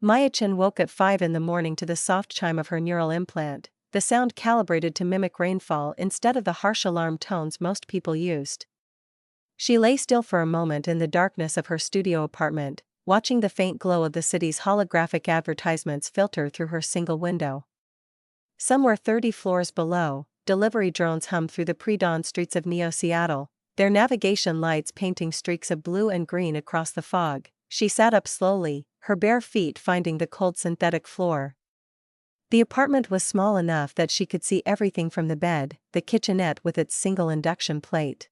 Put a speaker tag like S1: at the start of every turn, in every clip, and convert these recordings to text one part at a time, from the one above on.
S1: Maya Chen woke at 5 in the morning to the soft chime of her neural implant, the sound calibrated to mimic rainfall instead of the harsh alarm tones most people used. She lay still for a moment in the darkness of her studio apartment, watching the faint glow of the city's holographic advertisements filter through her single window. Somewhere 30 floors below, delivery drones hum through the pre-dawn streets of Neo-Seattle, their navigation lights painting streaks of blue and green across the fog. She sat up slowly, her bare feet finding the cold synthetic floor. The apartment was small enough that she could see everything from the bed, the kitchenette with its single induction plate,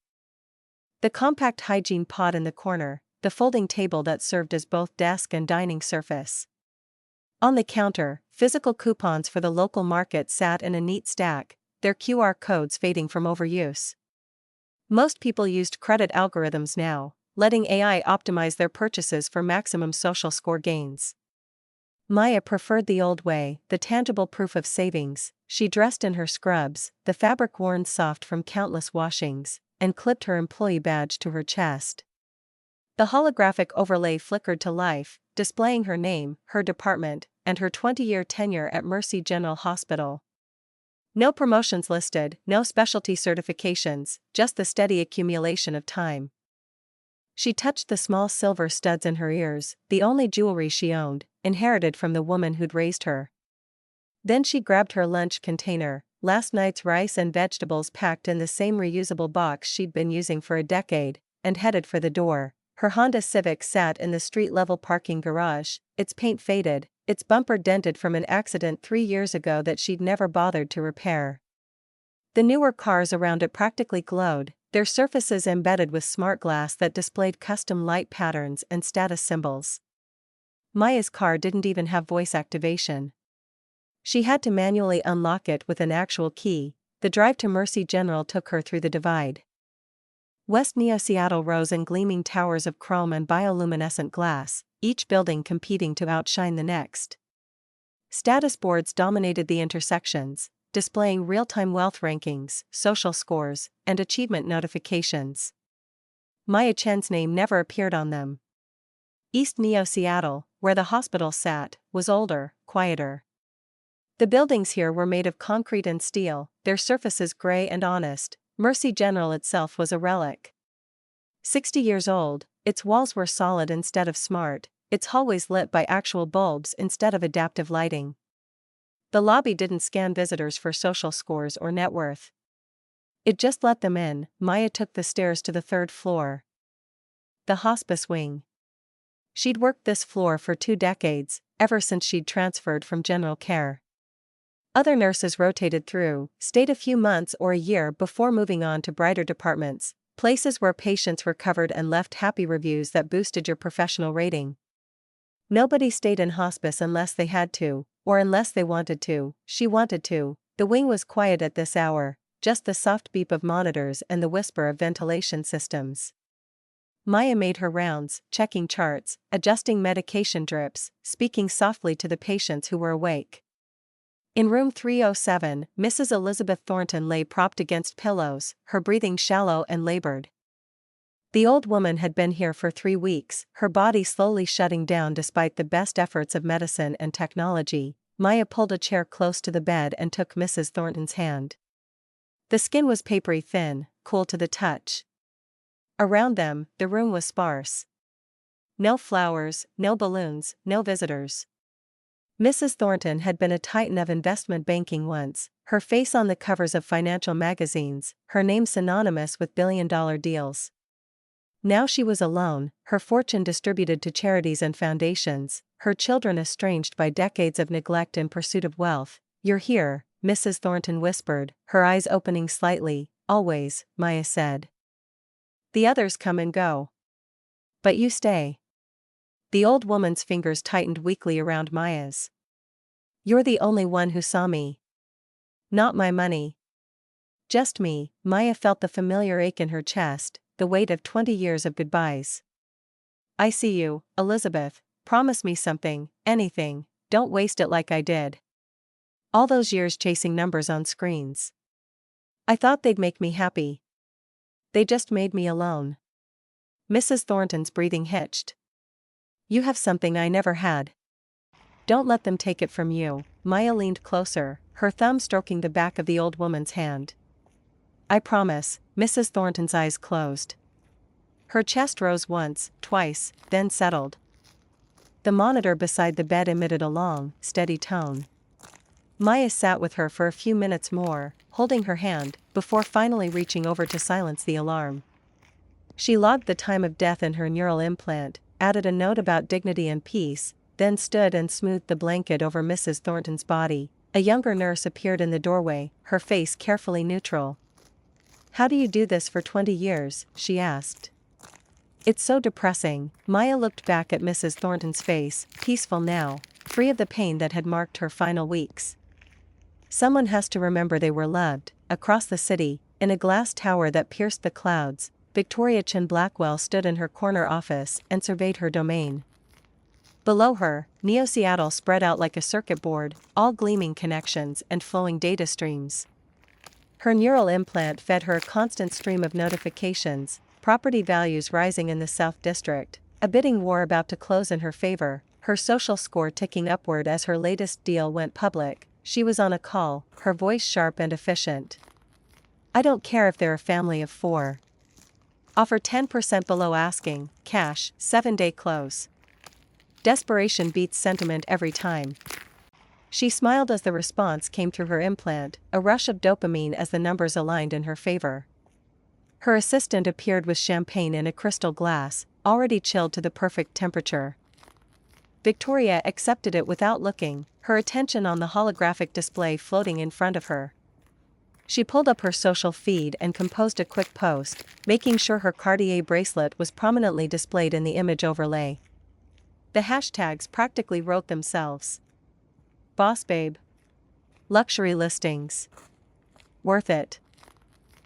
S1: the compact hygiene pod in the corner, the folding table that served as both desk and dining surface. On the counter, physical coupons for the local market sat in a neat stack, their QR codes fading from overuse. Most people used credit algorithms now, letting AI optimize their purchases for maximum social score gains. Maya preferred the old way, the tangible proof of savings. She dressed in her scrubs, the fabric worn soft from countless washings, and clipped her employee badge to her chest. The holographic overlay flickered to life, displaying her name, her department, and her 20-year tenure at Mercy General Hospital. No promotions listed, no specialty certifications, just the steady accumulation of time. She touched the small silver studs in her ears, the only jewelry she owned, inherited from the woman who'd raised her. Then she grabbed her lunch container, last night's rice and vegetables packed in the same reusable box she'd been using for a decade, and headed for the door. Her Honda Civic sat in the street-level parking garage, its paint faded, its bumper dented from an accident 3 years ago that she'd never bothered to repair. The newer cars around it practically glowed, their surfaces embedded with smart glass that displayed custom light patterns and status symbols. Maya's car didn't even have voice activation. She had to manually unlock it with an actual key. The drive to Mercy General took her through the divide. West Neo-Seattle rose in gleaming towers of chrome and bioluminescent glass, each building competing to outshine the next. Status boards dominated the intersections, displaying real-time wealth rankings, social scores, and achievement notifications. Maya Chen's name never appeared on them. East Neo-Seattle, where the hospital sat, was older, quieter. The buildings here were made of concrete and steel, their surfaces gray and honest. Mercy General itself was a relic. 60 years old, its walls were solid instead of smart, its hallways lit by actual bulbs instead of adaptive lighting. The lobby didn't scan visitors for social scores or net worth. It just let them in. Maya took the stairs to the 3rd floor. The hospice wing. She'd worked this floor for 2 decades, ever since she'd transferred from general care. Other nurses rotated through, stayed a few months or a year before moving on to brighter departments, places where patients recovered and left happy reviews that boosted your professional rating. Nobody stayed in hospice unless they had to, or unless they wanted to. She wanted to. The wing was quiet at this hour, just the soft beep of monitors and the whisper of ventilation systems. Maya made her rounds, checking charts, adjusting medication drips, speaking softly to the patients who were awake. In room 307, Mrs. Elizabeth Thornton lay propped against pillows, her breathing shallow and labored. The old woman had been here for 3 weeks, her body slowly shutting down despite the best efforts of medicine and technology. Maya pulled a chair close to the bed and took Mrs. Thornton's hand. The skin was papery thin, cool to the touch. Around them, the room was sparse. No flowers, no balloons, no visitors. Mrs. Thornton had been a titan of investment banking once, her face on the covers of financial magazines, her name synonymous with billion-dollar deals. Now she was alone, her fortune distributed to charities and foundations, her children estranged by decades of neglect in pursuit of wealth. "You're here," Mrs. Thornton whispered, her eyes opening slightly. "Always," Maya said. "The others come and go. But you stay." The old woman's fingers tightened weakly around Maya's. "You're the only one who saw me. Not my money. Just me." Maya felt the familiar ache in her chest, the weight of 20 years of goodbyes. "I see you, Elizabeth. Promise me something, anything, don't waste it like I did. All those years chasing numbers on screens. I thought they'd make me happy. They just made me alone." Mrs. Thornton's breathing hitched. "You have something I never had." Don't let them take it from you. Maya leaned closer, her thumb stroking the back of the old woman's hand. I promise. Mrs. Thornton's eyes closed. Her chest rose once, twice, then settled. The monitor beside the bed emitted a long, steady tone. Maya sat with her for a few minutes more, holding her hand, before finally reaching over to silence the alarm. She logged the time of death in her neural implant, added a note about dignity and peace, then stood and smoothed the blanket over Mrs. Thornton's body. A younger nurse appeared in the doorway, her face carefully neutral. How do you do this for 20 years? She asked. It's so depressing. Maya looked back at Mrs. Thornton's face, peaceful now, free of the pain that had marked her final weeks. Someone has to remember they were loved. Across the city, in a glass tower that pierced the clouds, Victoria Chin Blackwell stood in her corner office and surveyed her domain. Below her, Neo Seattle spread out like a circuit board, all gleaming connections and flowing data streams. Her neural implant fed her a constant stream of notifications, property values rising in the South District, a bidding war about to close in her favor, her social score ticking upward as her latest deal went public. She was on a call, her voice sharp and efficient. I don't care if they're a family of 4. Offer 10% below asking, cash, 7-day close. Desperation beats sentiment every time. She smiled as the response came through her implant, a rush of dopamine as the numbers aligned in her favor. Her assistant appeared with champagne in a crystal glass, already chilled to the perfect temperature. Victoria accepted it without looking, her attention on the holographic display floating in front of her. She pulled up her social feed and composed a quick post, making sure her Cartier bracelet was prominently displayed in the image overlay. The hashtags practically wrote themselves. Boss babe. Luxury listings. Worth it.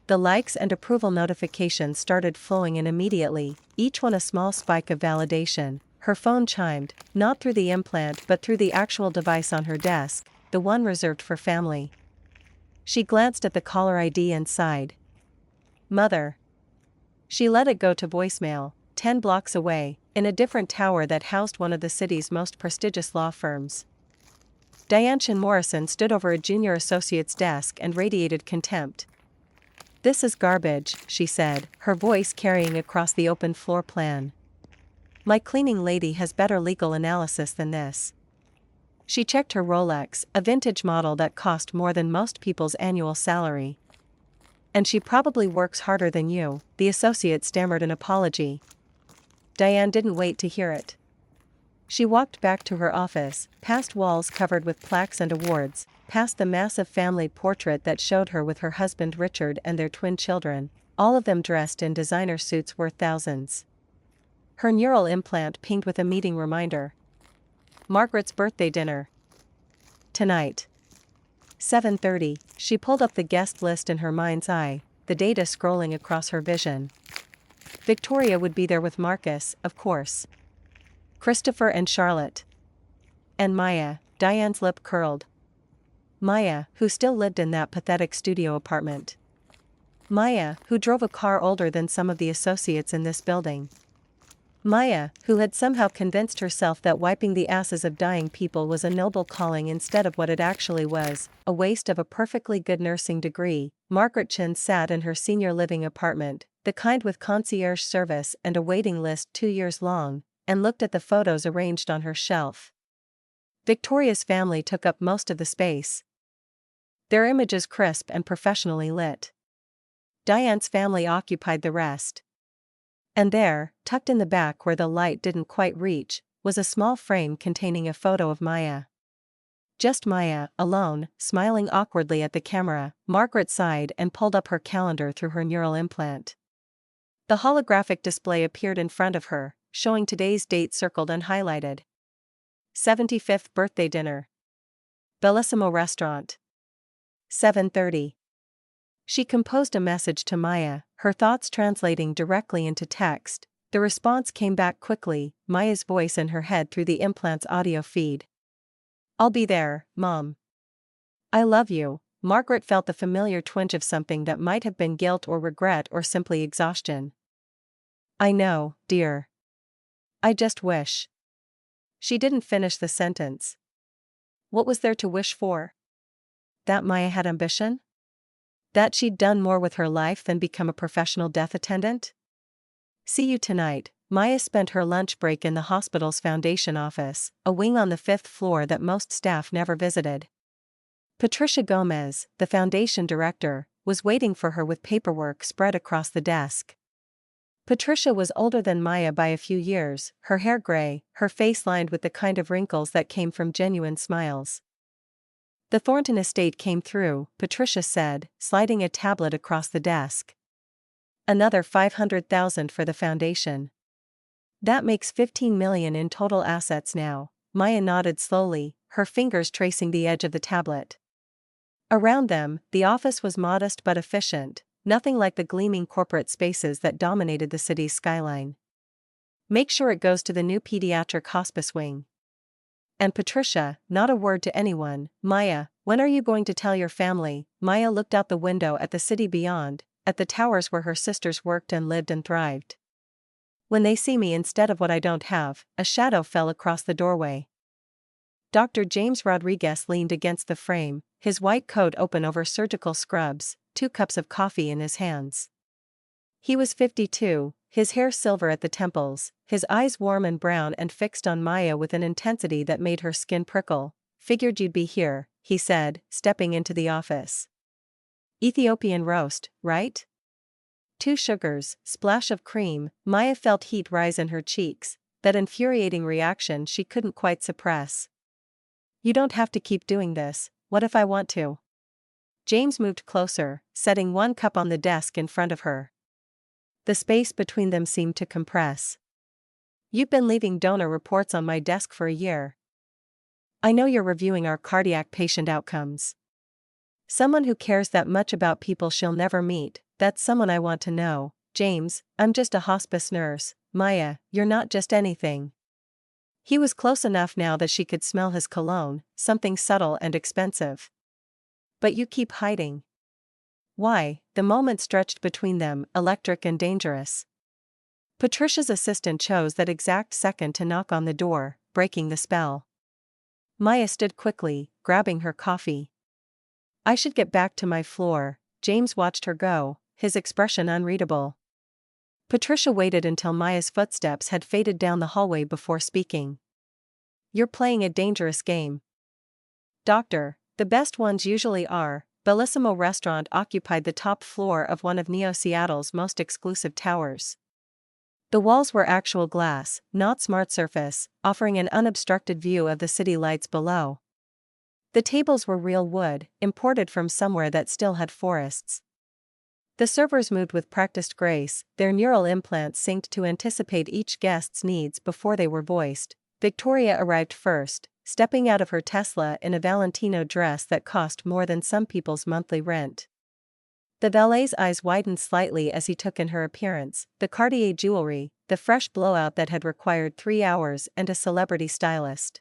S1: The likes and approval notifications started flowing in immediately, each one a small spike of validation. Her phone chimed, not through the implant but through the actual device on her desk, the one reserved for family. She glanced at the caller ID and sighed. Mother. She let it go to voicemail, 10 blocks away, in a different tower that housed one of the city's most prestigious law firms. Diane Chin Morrison stood over a junior associate's desk and radiated contempt. This is garbage, she said, her voice carrying across the open floor plan. My cleaning lady has better legal analysis than this. She checked her Rolex, a vintage model that cost more than most people's annual salary. And she probably works harder than you, the associate stammered an apology. Diane didn't wait to hear it. She walked back to her office, past walls covered with plaques and awards, past the massive family portrait that showed her with her husband Richard and their twin children, all of them dressed in designer suits worth thousands. Her neural implant pinged with a meeting reminder. Margaret's birthday dinner. Tonight. 7:30, she pulled up the guest list in her mind's eye, the data scrolling across her vision. Victoria would be there with Marcus, of course. Christopher and Charlotte. And Maya, Diane's lip curled. Maya, who still lived in that pathetic studio apartment. Maya, who drove a car older than some of the associates in this building. Maya, who had somehow convinced herself that wiping the asses of dying people was a noble calling instead of what it actually was, a waste of a perfectly good nursing degree. Margaret Chin sat in her senior living apartment, the kind with concierge service and a waiting list 2 years long, and looked at the photos arranged on her shelf. Victoria's family took up most of the space. Their images crisp and professionally lit. Diane's family occupied the rest. And there, tucked in the back where the light didn't quite reach, was a small frame containing a photo of Maya. Just Maya, alone, smiling awkwardly at the camera. Margaret sighed and pulled up her calendar through her neural implant. The holographic display appeared in front of her, showing today's date circled and highlighted. 75th birthday dinner. Bellissimo restaurant. 7:30. She composed a message to Maya, her thoughts translating directly into text. The response came back quickly, Maya's voice in her head through the implant's audio feed. I'll be there, Mom. I love you. Margaret felt the familiar twinge of something that might have been guilt or regret or simply exhaustion. I know, dear. I just wish. She didn't finish the sentence. What was there to wish for? That Maya had ambition? That she'd done more with her life than become a professional death attendant? See you tonight. Maya spent her lunch break in the hospital's foundation office, a wing on the 5th floor that most staff never visited. Patricia Gomez, the foundation director, was waiting for her with paperwork spread across the desk. Patricia was older than Maya by a few years, her hair gray, her face lined with the kind of wrinkles that came from genuine smiles. The Thornton estate came through, Patricia said, sliding a tablet across the desk. Another $500,000 for the foundation. That makes $15 million in total assets now. Maya nodded slowly, her fingers tracing the edge of the tablet. Around them, the office was modest but efficient, nothing like the gleaming corporate spaces that dominated the city's skyline. Make sure it goes to the new pediatric hospice wing. And Patricia, not a word to anyone. Maya, when are you going to tell your family? Maya looked out the window at the city beyond, at the towers where her sisters worked and lived and thrived. When they see me instead of what I don't have. A shadow fell across the doorway. Dr. James Rodriguez leaned against the frame, his white coat open over surgical scrubs, 2 cups of coffee in his hands. He was 52, his hair silver at the temples, his eyes warm and brown and fixed on Maya with an intensity that made her skin prickle. Figured you'd be here, he said, stepping into the office. Ethiopian roast, right? 2 sugars, splash of cream. Maya felt heat rise in her cheeks, that infuriating reaction she couldn't quite suppress. You don't have to keep doing this. What if I want to? James moved closer, setting 1 cup on the desk in front of her. The space between them seemed to compress. You've been leaving donor reports on my desk for a year. I know you're reviewing our cardiac patient outcomes. Someone who cares that much about people she'll never meet, that's someone I want to know. James, I'm just a hospice nurse. Maya, you're not just anything. He was close enough now that she could smell his cologne, something subtle and expensive. But you keep hiding. Why? The moment stretched between them, electric and dangerous. Patricia's assistant chose that exact second to knock on the door, breaking the spell. Maya stood quickly, grabbing her coffee. I should get back to my floor. James watched her go, his expression unreadable. Patricia waited until Maya's footsteps had faded down the hallway before speaking. You're playing a dangerous game. Doctor, the best ones usually are. Bellissimo restaurant occupied the top floor of one of Neo-Seattle's most exclusive towers. The walls were actual glass, not smart surface, offering an unobstructed view of the city lights below. The tables were real wood, imported from somewhere that still had forests. The servers moved with practiced grace, their neural implants synced to anticipate each guest's needs before they were voiced. Victoria arrived first, stepping out of her Tesla in a Valentino dress that cost more than some people's monthly rent. The valet's eyes widened slightly as he took in her appearance, the Cartier jewelry, the fresh blowout that had required 3 hours and a celebrity stylist.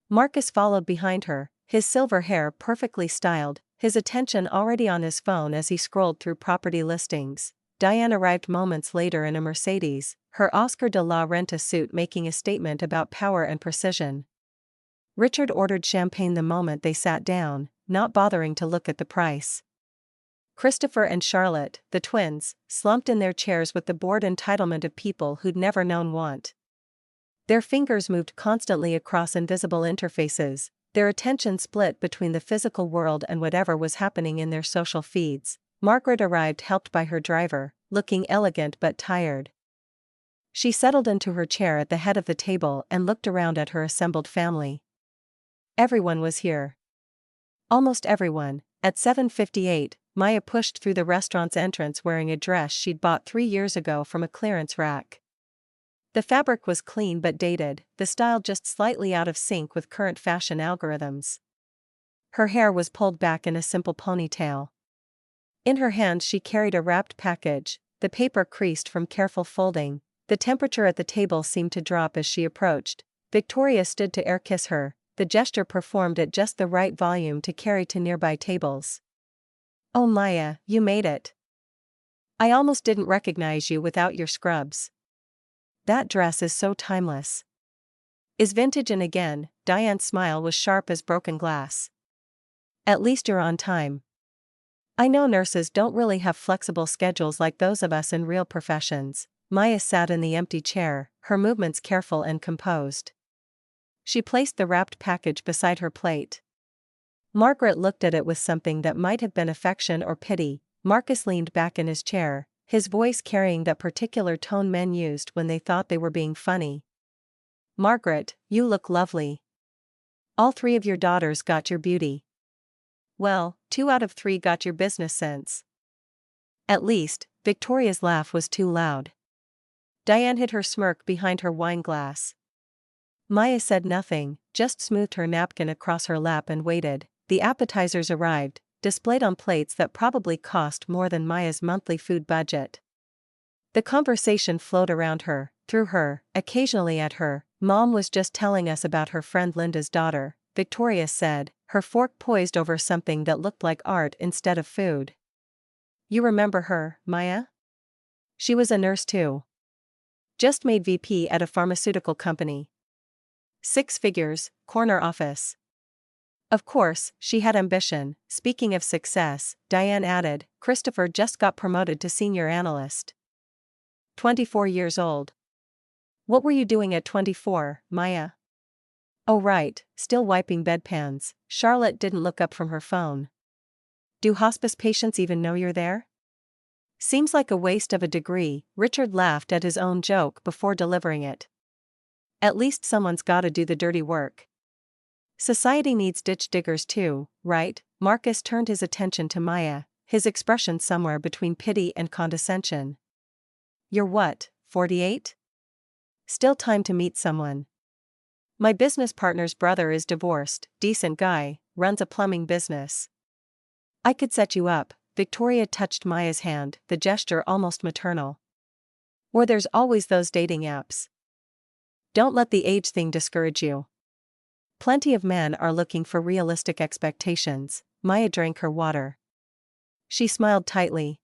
S1: Marcus followed behind her, his silver hair perfectly styled, his attention already on his phone as he scrolled through property listings. Diane arrived moments later in a Mercedes, her Oscar de la Renta suit making a statement about power and precision. Richard ordered champagne the moment they sat down, not bothering to look at the price. Christopher and Charlotte, the twins, slumped in their chairs with the bored entitlement of people who'd never known want. Their fingers moved constantly across invisible interfaces, their attention split between the physical world and whatever was happening in their social feeds. Margaret arrived helped by her driver, looking elegant but tired. She settled into her chair at the head of the table and looked around at her assembled family. Everyone was here. Almost everyone. At 7:58, Maya pushed through the restaurant's entrance wearing a dress she'd bought 3 years ago from a clearance rack. The fabric was clean but dated, the style just slightly out of sync with current fashion algorithms. Her hair was pulled back in a simple ponytail. In her hand she carried a wrapped package, the paper creased from careful folding. The temperature at the table seemed to drop as she approached. Victoria stood to air kiss her, the gesture performed at just the right volume to carry to nearby tables. Oh Maya, you made it. I almost didn't recognize you without your scrubs. That dress is so timeless. Is vintage in again? Diane's smile was sharp as broken glass. At least you're on time. I know nurses don't really have flexible schedules like those of us in real professions. Maya sat in the empty chair, her movements careful and composed. She placed the wrapped package beside her plate. Margaret looked at it with something that might have been affection or pity. Marcus leaned back in his chair, his voice carrying that particular tone men used when they thought they were being funny. Margaret, you look lovely. All 3 of your daughters got your beauty. Well, 2 out of 3 got your business sense. At least, Victoria's laugh was too loud. Diane hid her smirk behind her wine glass. Maya said nothing, just smoothed her napkin across her lap and waited. The appetizers arrived, displayed on plates that probably cost more than Maya's monthly food budget. The conversation flowed around her, through her, occasionally at her. Mom was just telling us about her friend Linda's daughter, Victoria said, her fork poised over something that looked like art instead of food. You remember her, Maya? She was a nurse too. Just made VP at a pharmaceutical company. 6 figures, corner office. Of course, she had ambition. Speaking of success, Diane added, Christopher just got promoted to senior analyst. 24 years old. What were you doing at 24, Maya? Oh right, still wiping bedpans. Charlotte didn't look up from her phone. Do hospice patients even know you're there? Seems like a waste of a degree. Richard laughed at his own joke before delivering it. At least someone's gotta do the dirty work. Society needs ditch diggers too, right? Marcus turned his attention to Maya, his expression somewhere between pity and condescension. You're what, 48? Still time to meet someone. My business partner's brother is divorced, decent guy, runs a plumbing business. I could set you up. Victoria touched Maya's hand, the gesture almost maternal. Or there's always those dating apps. Don't let the age thing discourage you. Plenty of men are looking for realistic expectations. Maya drank her water. She smiled tightly.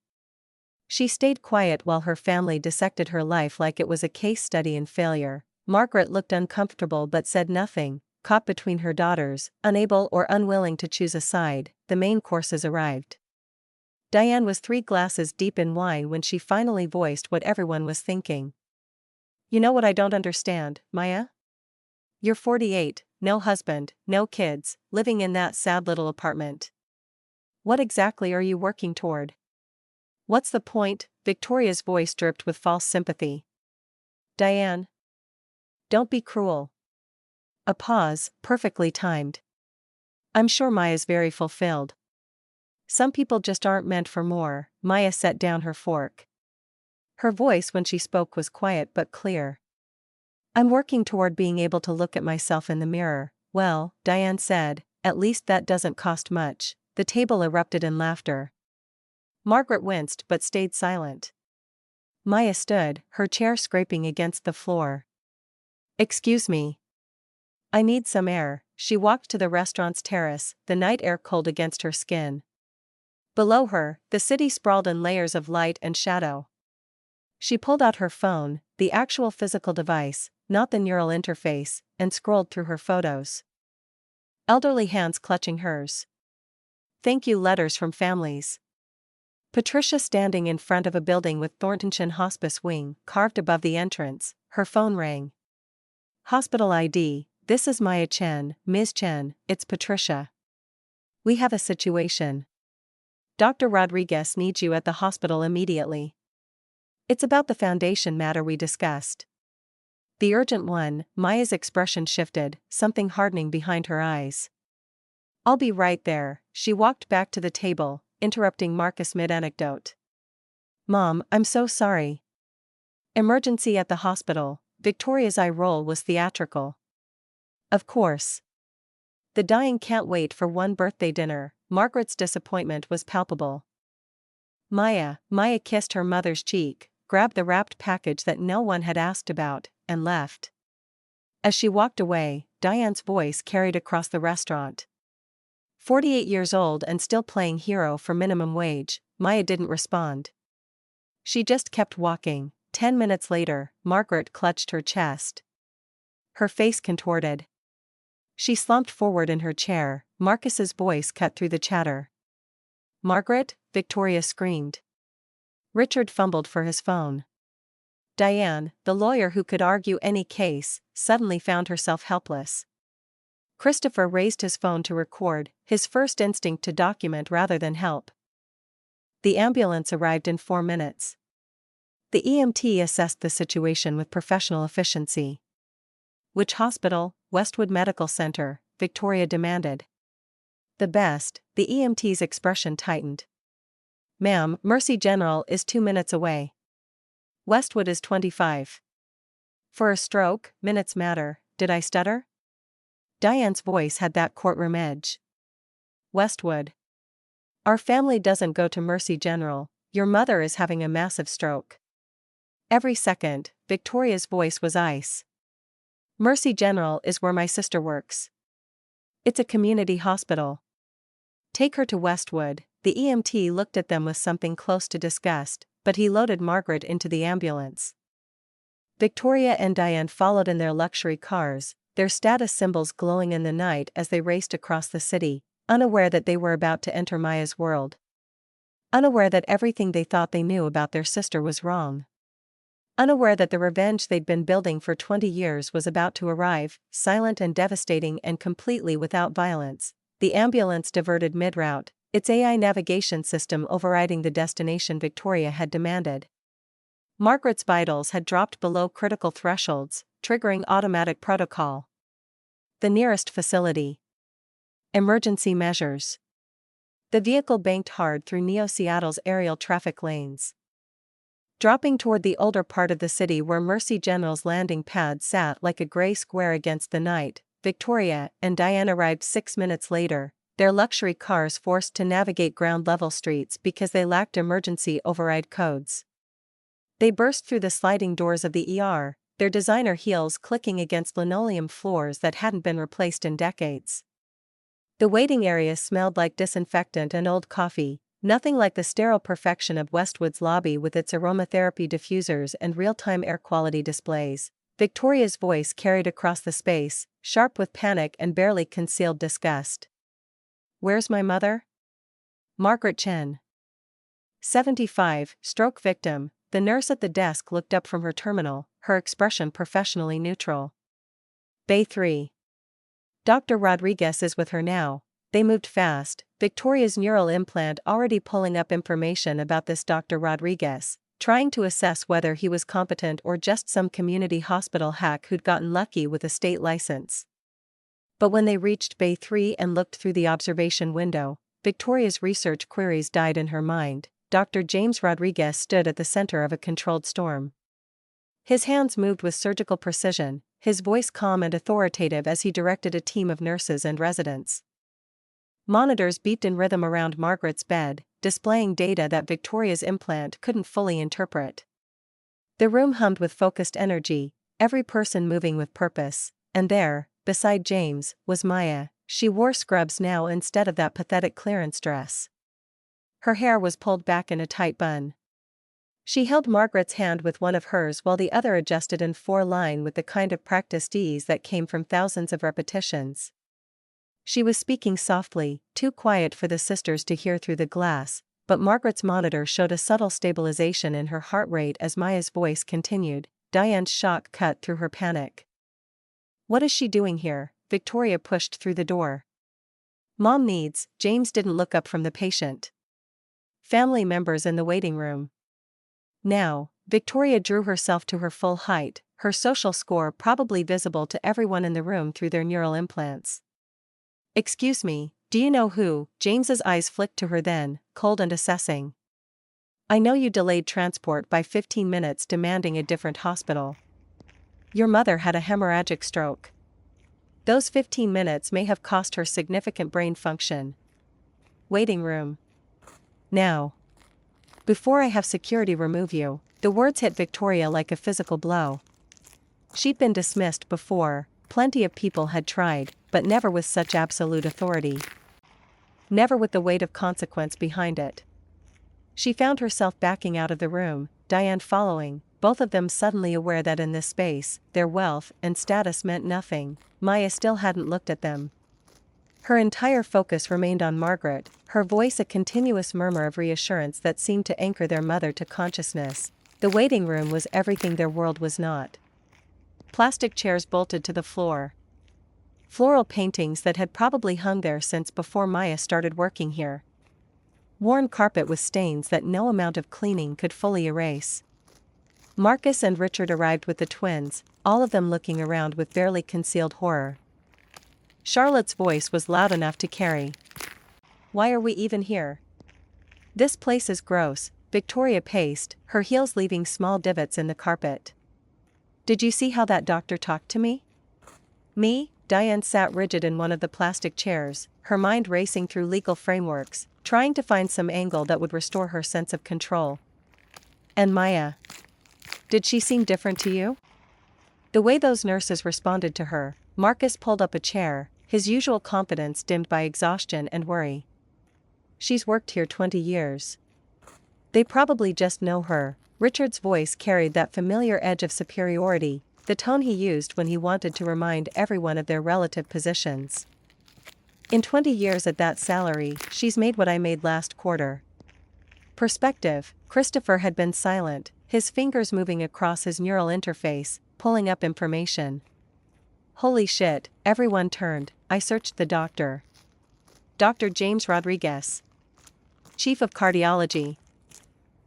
S1: She stayed quiet while her family dissected her life like it was a case study in failure. Margaret looked uncomfortable but said nothing, caught between her daughters, unable or unwilling to choose a side. The main courses arrived. Diane was 3 glasses deep in wine when she finally voiced what everyone was thinking. You know what I don't understand, Maya? You're 48, no husband, no kids, living in that sad little apartment. What exactly are you working toward? What's the point? Victoria's voice dripped with false sympathy. Diane. Don't be cruel. A pause, perfectly timed. I'm sure Maya's very fulfilled. Some people just aren't meant for more. Maya set down her fork. Her voice when she spoke was quiet but clear. I'm working toward being able to look at myself in the mirror. Well, Diane said, at least that doesn't cost much. The table erupted in laughter. Margaret winced but stayed silent. Maya stood, her chair scraping against the floor. Excuse me. I need some air. She walked to the restaurant's terrace, the night air cold against her skin. Below her, the city sprawled in layers of light and shadow. She pulled out her phone, the actual physical device, not the neural interface, and scrolled through her photos. Elderly hands clutching hers. Thank you letters from families. Patricia standing in front of a building with Thorntonshire Hospice wing carved above the entrance. Her phone rang. Hospital ID, this is Maya Chen, Ms. Chen, it's Patricia. We have a situation. Dr. Rodriguez needs you at the hospital immediately. It's about the foundation matter we discussed. The urgent one. Maya's expression shifted, something hardening behind her eyes. I'll be right there. She walked back to the table, interrupting Marcus mid-anecdote. Mom, I'm so sorry. Emergency at the hospital. Victoria's eye roll was theatrical. Of course. The dying can't wait for one birthday dinner. Margaret's disappointment was palpable. Maya kissed her mother's cheek, grabbed the wrapped package that no one had asked about, and left. As she walked away, Diane's voice carried across the restaurant. 48 years old and still playing hero for minimum wage. Maya didn't respond. She just kept walking. 10 minutes later, Margaret clutched her chest. her face contorted. She slumped forward in her chair. Marcus's voice cut through the chatter. "Margaret?" Victoria screamed. Richard fumbled for his phone. Diane, the lawyer who could argue any case, suddenly found herself helpless. Christopher raised his phone to record, his first instinct to document rather than help. The ambulance arrived in 4 minutes. The EMT assessed the situation with professional efficiency. "Which hospital?" "Westwood Medical Center," Victoria demanded. "The best," the EMT's expression tightened. "Ma'am, Mercy General is 2 minutes away. Westwood is 25. For a stroke, minutes matter. Did I stutter?" Diane's voice had that courtroom edge. "Westwood. Our family doesn't go to Mercy General. Your mother is having a massive stroke." Every second, Victoria's voice was ice. "Mercy General is where my sister works. It's a community hospital. Take her to Westwood." The EMT looked at them with something close to disgust, but he loaded Margaret into the ambulance. Victoria and Diane followed in their luxury cars, their status symbols glowing in the night as they raced across the city, unaware that they were about to enter Maya's world. Unaware that everything they thought they knew about their sister was wrong. Unaware that the revenge they'd been building for 20 years was about to arrive, silent and devastating and completely without violence. The ambulance diverted mid-route, its AI navigation system overriding the destination Victoria had demanded. Margaret's vitals had dropped below critical thresholds, triggering automatic protocol. The nearest facility. Emergency measures. The vehicle banked hard through Neo-Seattle's aerial traffic lanes. Dropping toward the older part of the city where Mercy General's landing pad sat like a gray square against the night, Victoria and Diane arrived 6 minutes later, their luxury cars forced to navigate ground-level streets because they lacked emergency override codes. They burst through the sliding doors of the ER, their designer heels clicking against linoleum floors that hadn't been replaced in decades. The waiting area smelled like disinfectant and old coffee, nothing like the sterile perfection of Westwood's lobby with its aromatherapy diffusers and real-time air quality displays. Victoria's voice carried across the space, sharp with panic and barely concealed disgust. "Where's my mother?" "Margaret Chen. 75, stroke victim." The nurse at the desk looked up from her terminal, her expression professionally neutral. "Bay 3. Dr. Rodriguez is with her now." They moved fast, Victoria's neural implant already pulling up information about this Dr. Rodriguez, trying to assess whether he was competent or just some community hospital hack who'd gotten lucky with a state license. But when they reached Bay 3 and looked through the observation window, Victoria's research queries died in her mind. Dr. James Rodriguez stood at the center of a controlled storm. His hands moved with surgical precision, his voice calm and authoritative as he directed a team of nurses and residents. Monitors beeped in rhythm around Margaret's bed, displaying data that Victoria's implant couldn't fully interpret. The room hummed with focused energy, every person moving with purpose, and there, beside James, was Maya. She wore scrubs now instead of that pathetic clearance dress. Her hair was pulled back in a tight bun. She held Margaret's hand with one of hers while the other adjusted in 4-line with the kind of practiced ease that came from thousands of repetitions. She was speaking softly, too quiet for the sisters to hear through the glass, but Margaret's monitor showed a subtle stabilization in her heart rate as Maya's voice continued. Diane's shock cut through her panic. "What is she doing here?" Victoria pushed through the door. "Mom needs." James didn't look up from the patient. "Family members in the waiting room." Now, Victoria drew herself to her full height, her social score probably visible to everyone in the room through their neural implants. "Excuse me, do you know who?" James's eyes flicked to her then, cold and assessing. "I know you delayed transport by 15 minutes demanding a different hospital. Your mother had a hemorrhagic stroke. Those 15 minutes may have cost her significant brain function. Waiting room. Now. Before I have security remove you." The words hit Victoria like a physical blow. She'd been dismissed before, plenty of people had tried, but never with such absolute authority. Never with the weight of consequence behind it. She found herself backing out of the room, Diane following, both of them suddenly aware that in this space, their wealth and status meant nothing. Maya still hadn't looked at them. Her entire focus remained on Margaret, her voice a continuous murmur of reassurance that seemed to anchor their mother to consciousness. The waiting room was everything their world was not. Plastic chairs bolted to the floor. Floral paintings that had probably hung there since before Maya started working here. Worn carpet with stains that no amount of cleaning could fully erase. Marcus and Richard arrived with the twins, all of them looking around with barely concealed horror. Charlotte's voice was loud enough to carry. "Why are we even here? This place is gross," Victoria paced, her heels leaving small divots in the carpet. "Did you see how that doctor talked to me?" "Me?" Diane sat rigid in one of the plastic chairs, her mind racing through legal frameworks, trying to find some angle that would restore her sense of control. "And Maya? Did she seem different to you?" The way those nurses responded to her. Marcus pulled up a chair, his usual confidence dimmed by exhaustion and worry. "She's worked here 20 years. They probably just know her." Richard's voice carried that familiar edge of superiority, the tone he used when he wanted to remind everyone of their relative positions. "In 20 years at that salary, she's made what I made last quarter." Perspective. Christopher had been silent, his fingers moving across his neural interface, pulling up information. "Holy shit," everyone turned. "I searched the doctor. Dr. James Rodriguez. Chief of Cardiology.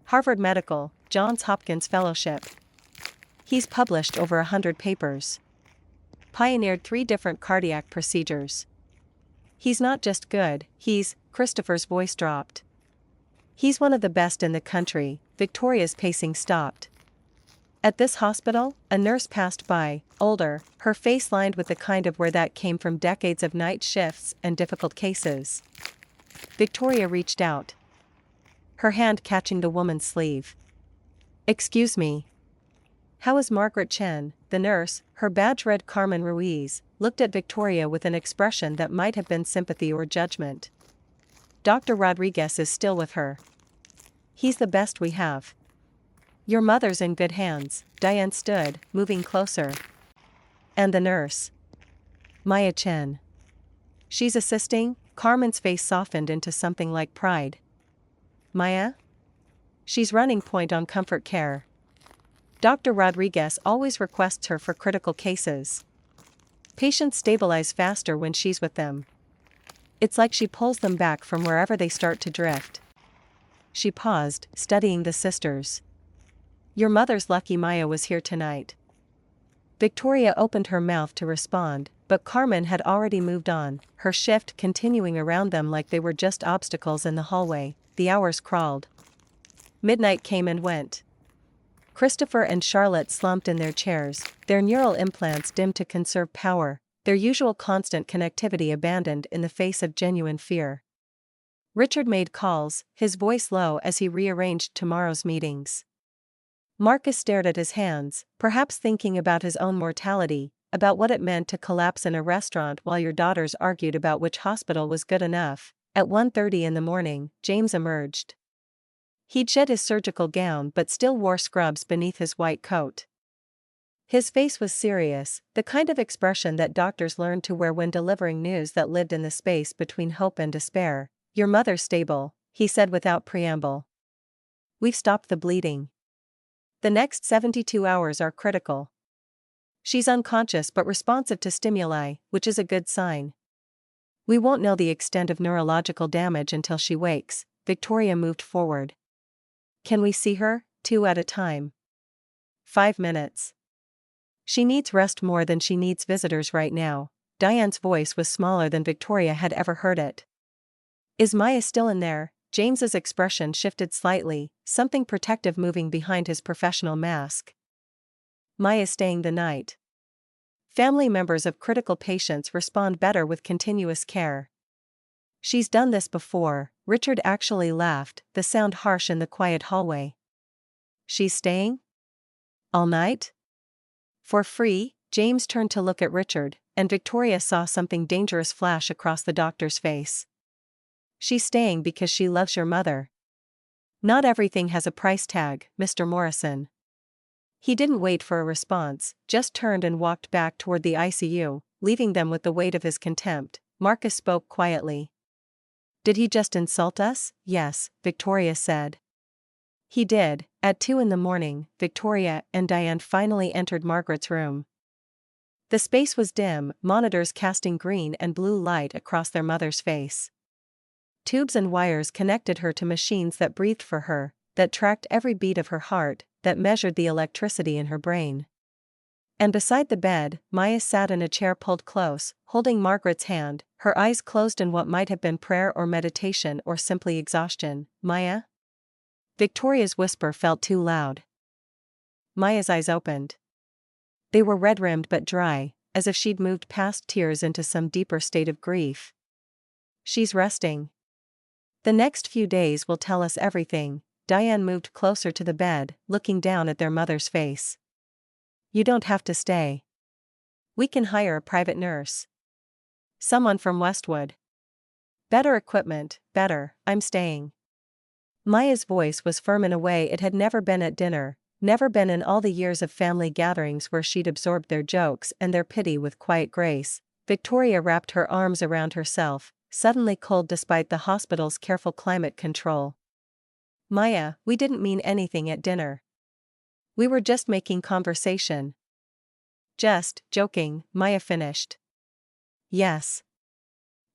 S1: Harvard Medical, Johns Hopkins Fellowship. He's published over 100 papers. Pioneered 3 different cardiac procedures. He's not just good, he's..." Christopher's voice dropped. "He's one of the best in the country." Victoria's pacing stopped. At this hospital, a nurse passed by, older, her face lined with the kind of wear that came from decades of night shifts and difficult cases. Victoria reached out, her hand catching the woman's sleeve. "Excuse me. How is Margaret Chen?" The nurse, her badge read Carmen Ruiz, looked at Victoria with an expression that might have been sympathy or judgment. "Dr. Rodriguez is still with her. He's the best we have. Your mother's in good hands." Diane stood, moving closer. "And the nurse? Maya Chen. She's assisting?" Carmen's face softened into something like pride. "Maya? She's running point on comfort care. Dr. Rodriguez always requests her for critical cases. Patients stabilize faster when she's with them. It's like she pulls them back from wherever they start to drift." She paused, studying the sisters. "Your mother's lucky Maya was here tonight." Victoria opened her mouth to respond, but Carmen had already moved on, her shift continuing around them like they were just obstacles in the hallway. The hours crawled. Midnight came and went. Christopher and Charlotte slumped in their chairs, their neural implants dimmed to conserve power, their usual constant connectivity abandoned in the face of genuine fear. Richard made calls, his voice low as he rearranged tomorrow's meetings. Marcus stared at his hands, perhaps thinking about his own mortality, about what it meant to collapse in a restaurant while your daughters argued about which hospital was good enough. At 1:30 in the morning, James emerged. He'd shed his surgical gown but still wore scrubs beneath his white coat. His face was serious, the kind of expression that doctors learned to wear when delivering news that lived in the space between hope and despair. "Your mother's stable," he said without preamble. "We've stopped the bleeding. The next 72 hours are critical. She's unconscious but responsive to stimuli, which is a good sign. We won't know the extent of neurological damage until she wakes." Victoria moved forward. "Can we see her, 2 at a time?" 5 minutes. "She needs rest more than she needs visitors right now." Diane's voice was smaller than Victoria had ever heard it. "Is Maya still in there?" James's expression shifted slightly, something protective moving behind his professional mask. "Maya's staying the night. Family members of critical patients respond better with continuous care. She's done this before." Richard actually laughed, the sound harsh in the quiet hallway. "She's staying? All night? For free?" James turned to look at Richard, and Victoria saw something dangerous flash across the doctor's face. "She's staying because she loves your mother. Not everything has a price tag, Mr. Morrison." He didn't wait for a response, just turned and walked back toward the ICU, leaving them with the weight of his contempt. Marcus spoke quietly. "Did he just insult us?" "Yes," Victoria said. "He did." At 2 in the morning, Victoria and Diane finally entered Margaret's room. The space was dim, monitors casting green and blue light across their mother's face. Tubes and wires connected her to machines that breathed for her, that tracked every beat of her heart, that measured the electricity in her brain. And beside the bed, Maya sat in a chair pulled close, holding Margaret's hand, her eyes closed in what might have been prayer or meditation or simply exhaustion. "Maya?" Victoria's whisper felt too loud. Maya's eyes opened. They were red-rimmed but dry, as if she'd moved past tears into some deeper state of grief. "She's resting. The next few days will tell us everything." Diane moved closer to the bed, looking down at their mother's face. "You don't have to stay. We can hire a private nurse. Someone from Westwood. Better equipment, better. I'm staying." Maya's voice was firm in a way it had never been at dinner, never been in all the years of family gatherings where she'd absorbed their jokes and their pity with quiet grace. Victoria wrapped her arms around herself, suddenly cold despite the hospital's careful climate control. "Maya, we didn't mean anything at dinner. We were just making conversation." "Just joking," Maya finished. "Yes.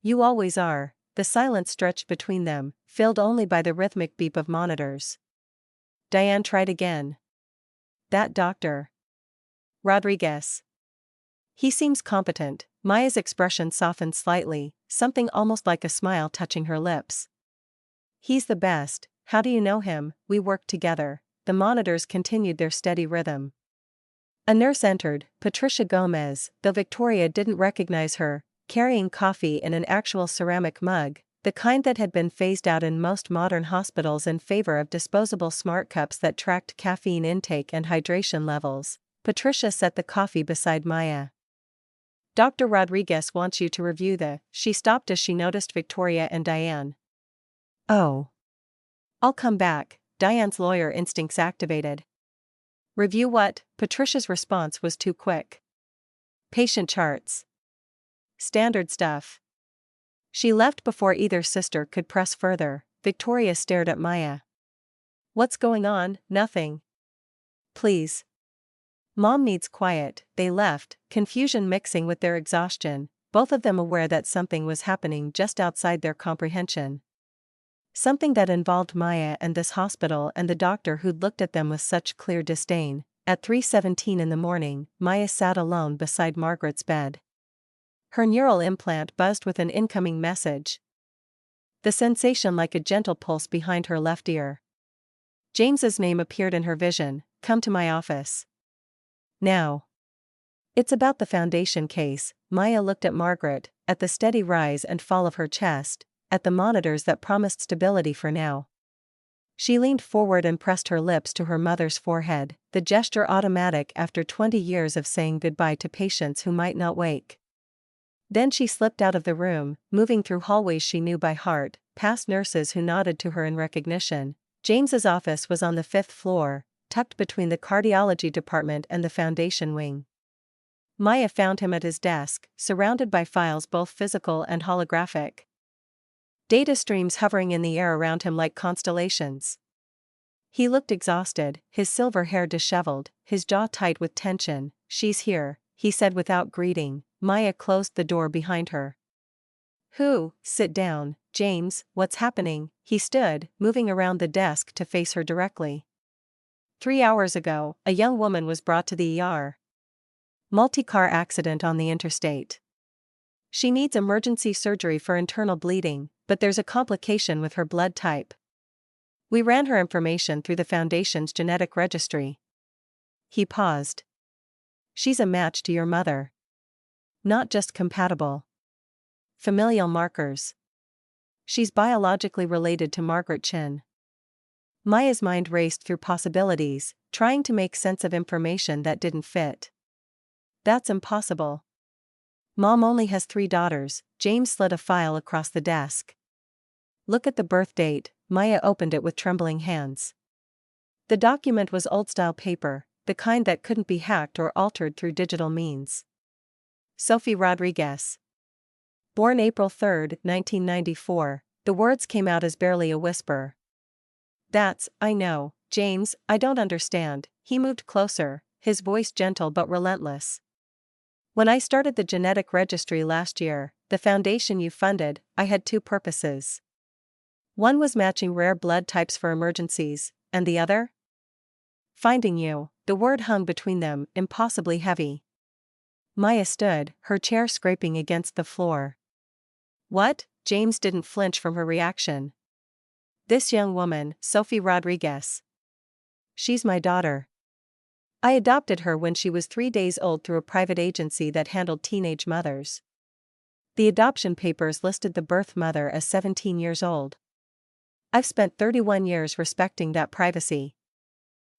S1: You always are." The silence stretched between them, filled only by the rhythmic beep of monitors. Diane tried again. "That doctor. Rodriguez. He seems competent." Maya's expression softened slightly, something almost like a smile touching her lips. "He's the best." "How do you know him?" "We work together." The monitors continued their steady rhythm. A nurse entered, Patricia Gomez, though Victoria didn't recognize her, carrying coffee in an actual ceramic mug, the kind that had been phased out in most modern hospitals in favor of disposable smart cups that tracked caffeine intake and hydration levels. Patricia set the coffee beside Maya. "Dr. Rodriguez wants you to review the..." She stopped as she noticed Victoria and Diane. "Oh. I'll come back." Diane's lawyer instincts activated. "Review what?" Patricia's response was too quick. "Patient charts. Standard stuff." She left before either sister could press further. Victoria stared at Maya. "What's going on?" "Nothing. Please. Mom needs quiet." They left, confusion mixing with their exhaustion, both of them aware that something was happening just outside their comprehension. Something that involved Maya and this hospital and the doctor who'd looked at them with such clear disdain. At 3:17 in the morning, Maya sat alone beside Margaret's bed. Her neural implant buzzed with an incoming message. The sensation like a gentle pulse behind her left ear. James's name appeared in her vision. "Come to my office. Now." "It's about the foundation case." Maya looked at Margaret, at the steady rise and fall of her chest, at the monitors that promised stability for now. She leaned forward and pressed her lips to her mother's forehead, the gesture automatic after 20 years of saying goodbye to patients who might not wake. Then she slipped out of the room, moving through hallways she knew by heart, past nurses who nodded to her in recognition. James's office was on the 5th floor, tucked between the cardiology department and the foundation wing. Maya found him at his desk, surrounded by files both physical and holographic. Data streams hovering in the air around him like constellations. He looked exhausted, his silver hair disheveled, his jaw tight with tension. "She's here," he said without greeting. Maya closed the door behind her. "Who?" "Sit down, James, what's happening?" He stood, moving around the desk to face her directly. 3 hours ago, a young woman was brought to the ER. Multi-car accident on the interstate. She needs emergency surgery for internal bleeding, but there's a complication with her blood type. We ran her information through the Foundation's genetic registry." He paused. "She's a match to your mother. Not just compatible. Familial markers. She's biologically related to Margaret Chin." Maya's mind raced through possibilities, trying to make sense of information that didn't fit. "That's impossible. Mom only has 3 daughters." James slid a file across the desk. "Look at the birth date." Maya opened it with trembling hands. The document was old-style paper, the kind that couldn't be hacked or altered through digital means. Sophie Rodriguez. Born April 3, 1994, the words came out as barely a whisper. I know, James, I don't understand. He moved closer, his voice gentle but relentless. When I started the genetic registry last year, the foundation you funded, I had two purposes. One was matching rare blood types for emergencies, and the other? Finding you. The word hung between them, impossibly heavy. Maya stood, her chair scraping against the floor. What? James didn't flinch from her reaction. This young woman, Sophie Rodriguez. She's my daughter. I adopted her when she was 3 days old through a private agency that handled teenage mothers. The adoption papers listed the birth mother as 17 years old. I've spent 31 years respecting that privacy.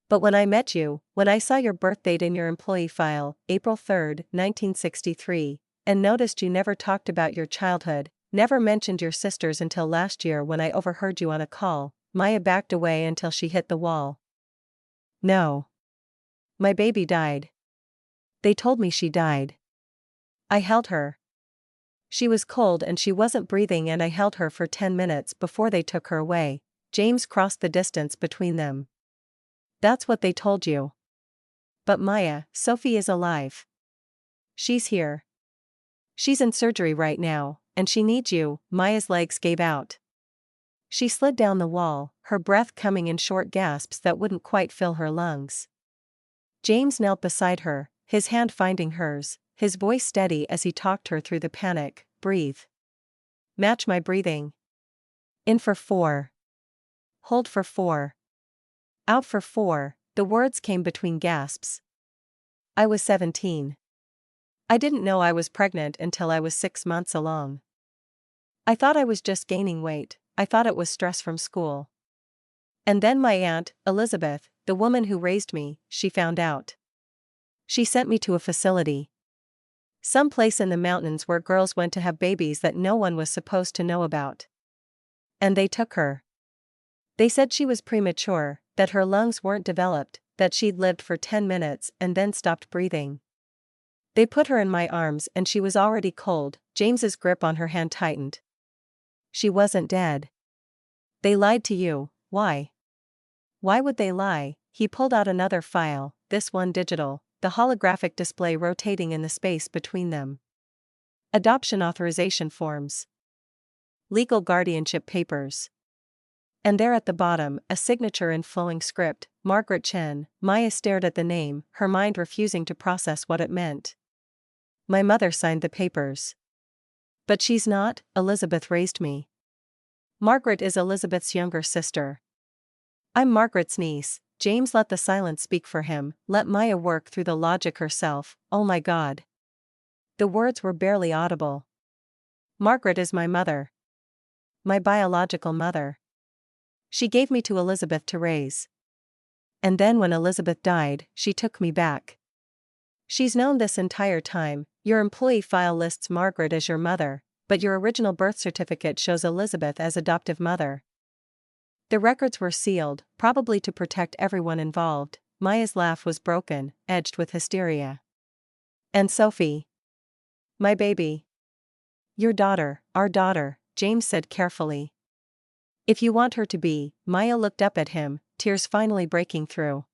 S1: But when I met you, when I saw your birth date in your employee file, April 3, 1963, and noticed you never talked about your childhood, never mentioned your sisters until last year when I overheard you on a call, Maya backed away until she hit the wall. No. My baby died. They told me she died. I held her. She was cold and she wasn't breathing, and I held her for 10 minutes before they took her away. James crossed the distance between them. That's what they told you. But Maya, Sophie is alive. She's here. She's in surgery right now, and she needs you. Maya's legs gave out. She slid down the wall, her breath coming in short gasps that wouldn't quite fill her lungs. James knelt beside her, his hand finding hers, his voice steady as he talked her through the panic. Breathe. Match my breathing. In for 4. Hold for 4. Out for 4, the words came between gasps. I was 17. I didn't know I was pregnant until I was 6 months along. I thought I was just gaining weight, I thought it was stress from school. And then my aunt, Elizabeth, the woman who raised me, she found out. She sent me to a facility. Some place in the mountains where girls went to have babies that no one was supposed to know about. And they took her. They said she was premature, that her lungs weren't developed, that she'd lived for 10 minutes and then stopped breathing. They put her in my arms and she was already cold. James's grip on her hand tightened. She wasn't dead. They lied to you. Why? Why would they lie? He pulled out another file, this one digital, the holographic display rotating in the space between them. Adoption authorization forms. Legal guardianship papers. And there at the bottom, a signature in flowing script, Margaret Chen. Maya stared at the name, her mind refusing to process what it meant. My mother signed the papers. But she's not. Elizabeth raised me. Margaret is Elizabeth's younger sister. I'm Margaret's niece. James let the silence speak for him, let Maya work through the logic herself. Oh my God. The words were barely audible. Margaret is my mother. My biological mother. She gave me to Elizabeth to raise. And then when Elizabeth died, she took me back. She's known this entire time. Your employee file lists Margaret as your mother, but your original birth certificate shows Elizabeth as adoptive mother. The records were sealed, probably to protect everyone involved. Maya's laugh was broken, edged with hysteria. And Sophie? My baby. Your daughter, our daughter, James said carefully. If you want her to be. Maya looked up at him, tears finally breaking through.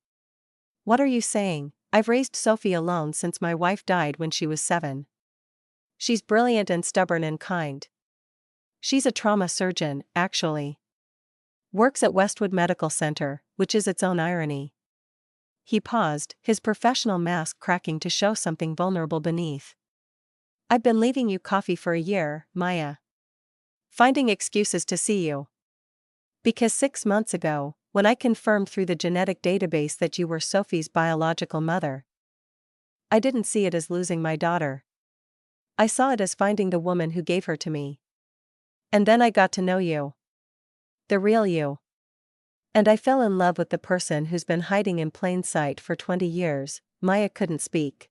S1: What are you saying? I've raised Sophie alone since my wife died when she was 7. She's brilliant and stubborn and kind. She's a trauma surgeon, actually. Works at Westwood Medical Center, which is its own irony. He paused, his professional mask cracking to show something vulnerable beneath. I've been leaving you coffee for a year, Maya. Finding excuses to see you. Because 6 months ago, when I confirmed through the genetic database that you were Sophie's biological mother, I didn't see it as losing my daughter. I saw it as finding the woman who gave her to me. And then I got to know you. The real you. And I fell in love with the person who's been hiding in plain sight for 20 years. Maya couldn't speak.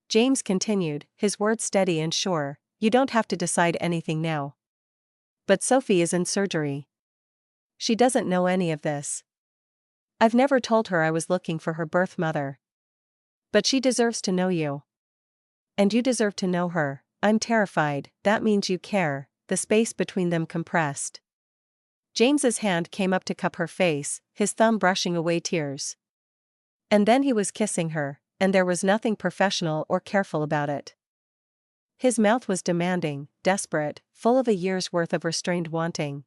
S1: James continued, his words steady and sure. You don't have to decide anything now. But Sophie is in surgery. She doesn't know any of this. I've never told her I was looking for her birth mother. But she deserves to know you. And you deserve to know her. I'm terrified. That means you care. The space between them compressed. James's hand came up to cup her face, his thumb brushing away tears. And then he was kissing her, and there was nothing professional or careful about it. His mouth was demanding, desperate, full of a year's worth of restrained wanting.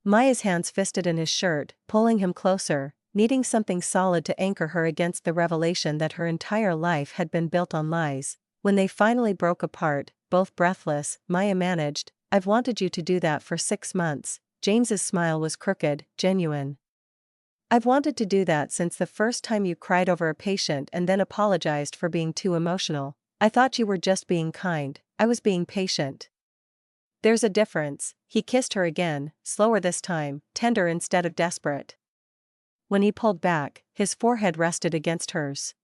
S1: Maya's hands fisted in his shirt, pulling him closer, needing something solid to anchor her against the revelation that her entire life had been built on lies. When they finally broke apart, both breathless, Maya managed, "I've wanted you to do that for 6 months." James's smile was crooked, genuine. "I've wanted to do that since the first time you cried over a patient and then apologized for being too emotional. I thought you were just being kind. I was being patient." "There's a difference." He kissed her again, slower this time, tender instead of desperate. When he pulled back, his forehead rested against hers.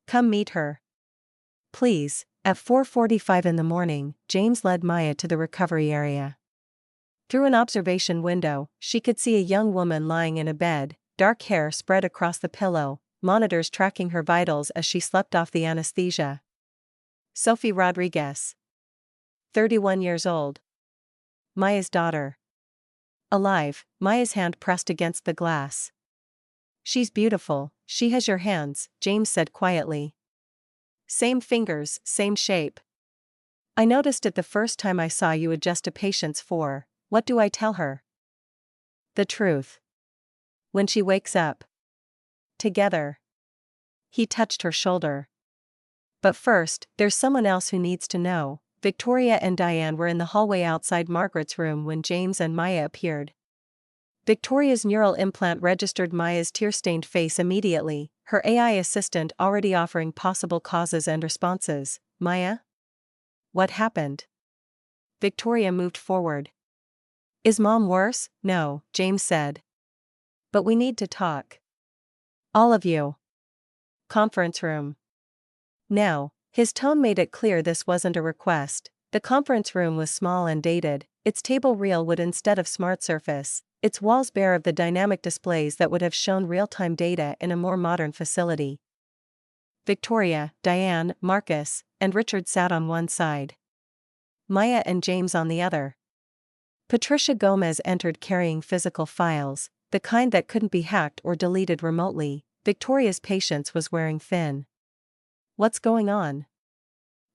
S1: "Come meet her. Please." At 4:45 in the morning, James led Maya to the recovery area. Through an observation window, she could see a young woman lying in a bed, dark hair spread across the pillow, monitors tracking her vitals as she slept off the anesthesia. Sophie Rodriguez. 31 years old. Maya's daughter. Alive, Maya's hand pressed against the glass. "She's beautiful, she has your hands," James said quietly. "Same fingers, same shape. I noticed it the first time I saw you adjust a patient's for. What do I tell her?" "The truth. When she wakes up. Together." He touched her shoulder. "But first, there's someone else who needs to know." Victoria and Diane were in the hallway outside Margaret's room when James and Maya appeared. Victoria's neural implant registered Maya's tear-stained face immediately, her AI assistant already offering possible causes and responses. "Maya? What happened?" Victoria moved forward. "Is Mom worse?" "No," James said. "But we need to talk. All of you. Conference room." Now, his tone made it clear this wasn't a request. The conference room was small and dated, its table real wood instead of smart surface, its walls bare of the dynamic displays that would have shown real-time data in a more modern facility. Victoria, Diane, Marcus, and Richard sat on one side. Maya and James on the other. Patricia Gomez entered carrying physical files, the kind that couldn't be hacked or deleted remotely. Victoria's patience was wearing thin. "What's going on?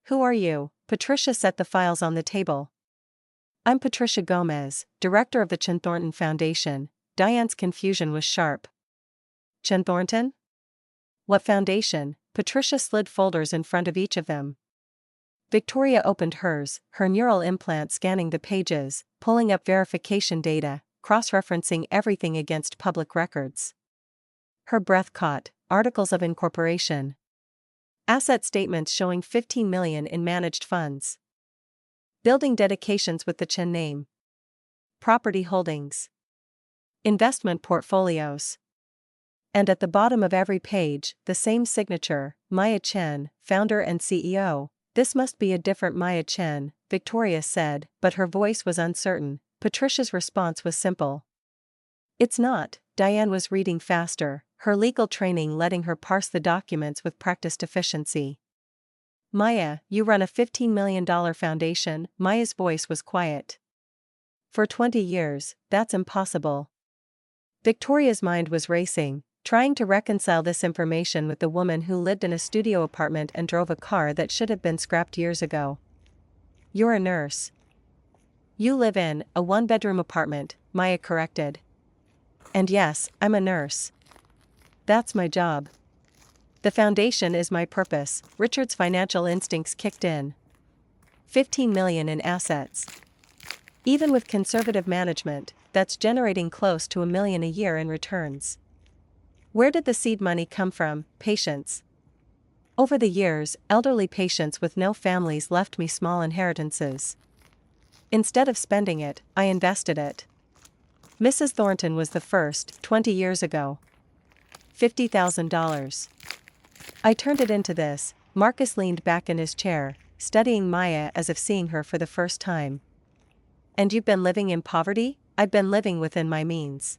S1: Who are you?" Patricia set the files on the table. "I'm Patricia Gomez, director of the Chinthornton Foundation." Diane's confusion was sharp. "Chinthornton? What foundation?" Patricia slid folders in front of each of them. Victoria opened hers, her neural implant scanning the pages, pulling up verification data, cross-referencing everything against public records. Her breath caught. Articles of incorporation. Asset statements showing $15 million in managed funds. Building dedications with the Chen name. Property holdings. Investment portfolios. And at the bottom of every page, the same signature, Maya Chen, founder and CEO. "This must be a different Maya Chen," Victoria said, but her voice was uncertain. Patricia's response was simple. "It's not." Diane was reading faster, her legal training letting her parse the documents with practiced efficiency. "Maya, you run a $15 million foundation." Maya's voice was quiet. "For 20 years, that's impossible." Victoria's mind was racing, trying to reconcile this information with the woman who lived in a studio apartment and drove a car that should have been scrapped years ago. "You're a nurse. You live in a one-bedroom apartment," Maya corrected. "And yes, I'm a nurse. That's my job. The foundation is my purpose." Richard's financial instincts kicked in. 15 million in assets. Even with conservative management, that's generating close to $1 million a year in returns. Where did the seed money come from? Patients. Over the years, elderly patients with no families left me small inheritances. Instead of spending it, I invested it. Mrs. Thornton was the first, 20 years ago. $50,000. I turned it into this. Marcus leaned back in his chair, studying Maya as if seeing her for the first time. "And you've been living in poverty?" "I've been living within my means."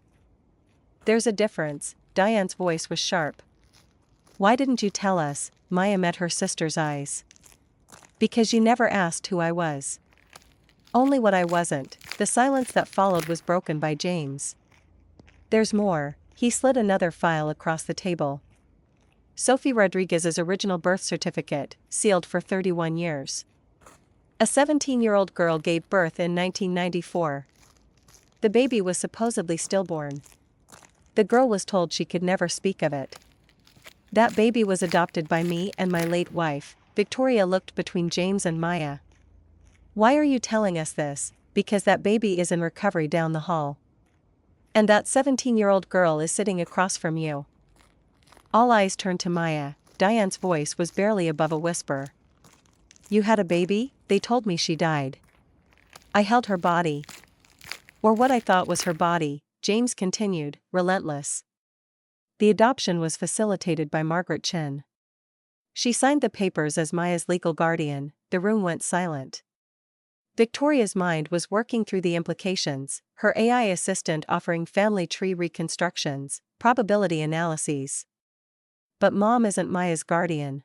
S1: There's a difference, Diane's voice was sharp. Why didn't you tell us? Maya met her sister's eyes. Because you never asked who I was. Only what I wasn't. The silence that followed was broken by James. There's more. He slid another file across the table. Sophie Rodriguez's original birth certificate, sealed for 31 years. A 17-year-old girl gave birth in 1994. The baby was supposedly stillborn. The girl was told she could never speak of it. That baby was adopted by me and my late wife. Victoria looked between James and Maya. Why are you telling us this? Because that baby is in recovery down the hall. And that 17-year-old girl is sitting across from you. All eyes turned to Maya. Diane's voice was barely above a whisper. You had a baby? They told me she died. I held her body. Or what I thought was her body, James continued, relentless. The adoption was facilitated by Margaret Chen. She signed the papers as Maya's legal guardian. The room went silent. Victoria's mind was working through the implications, her AI assistant offering family tree reconstructions, probability analyses. But Mom isn't Maya's guardian.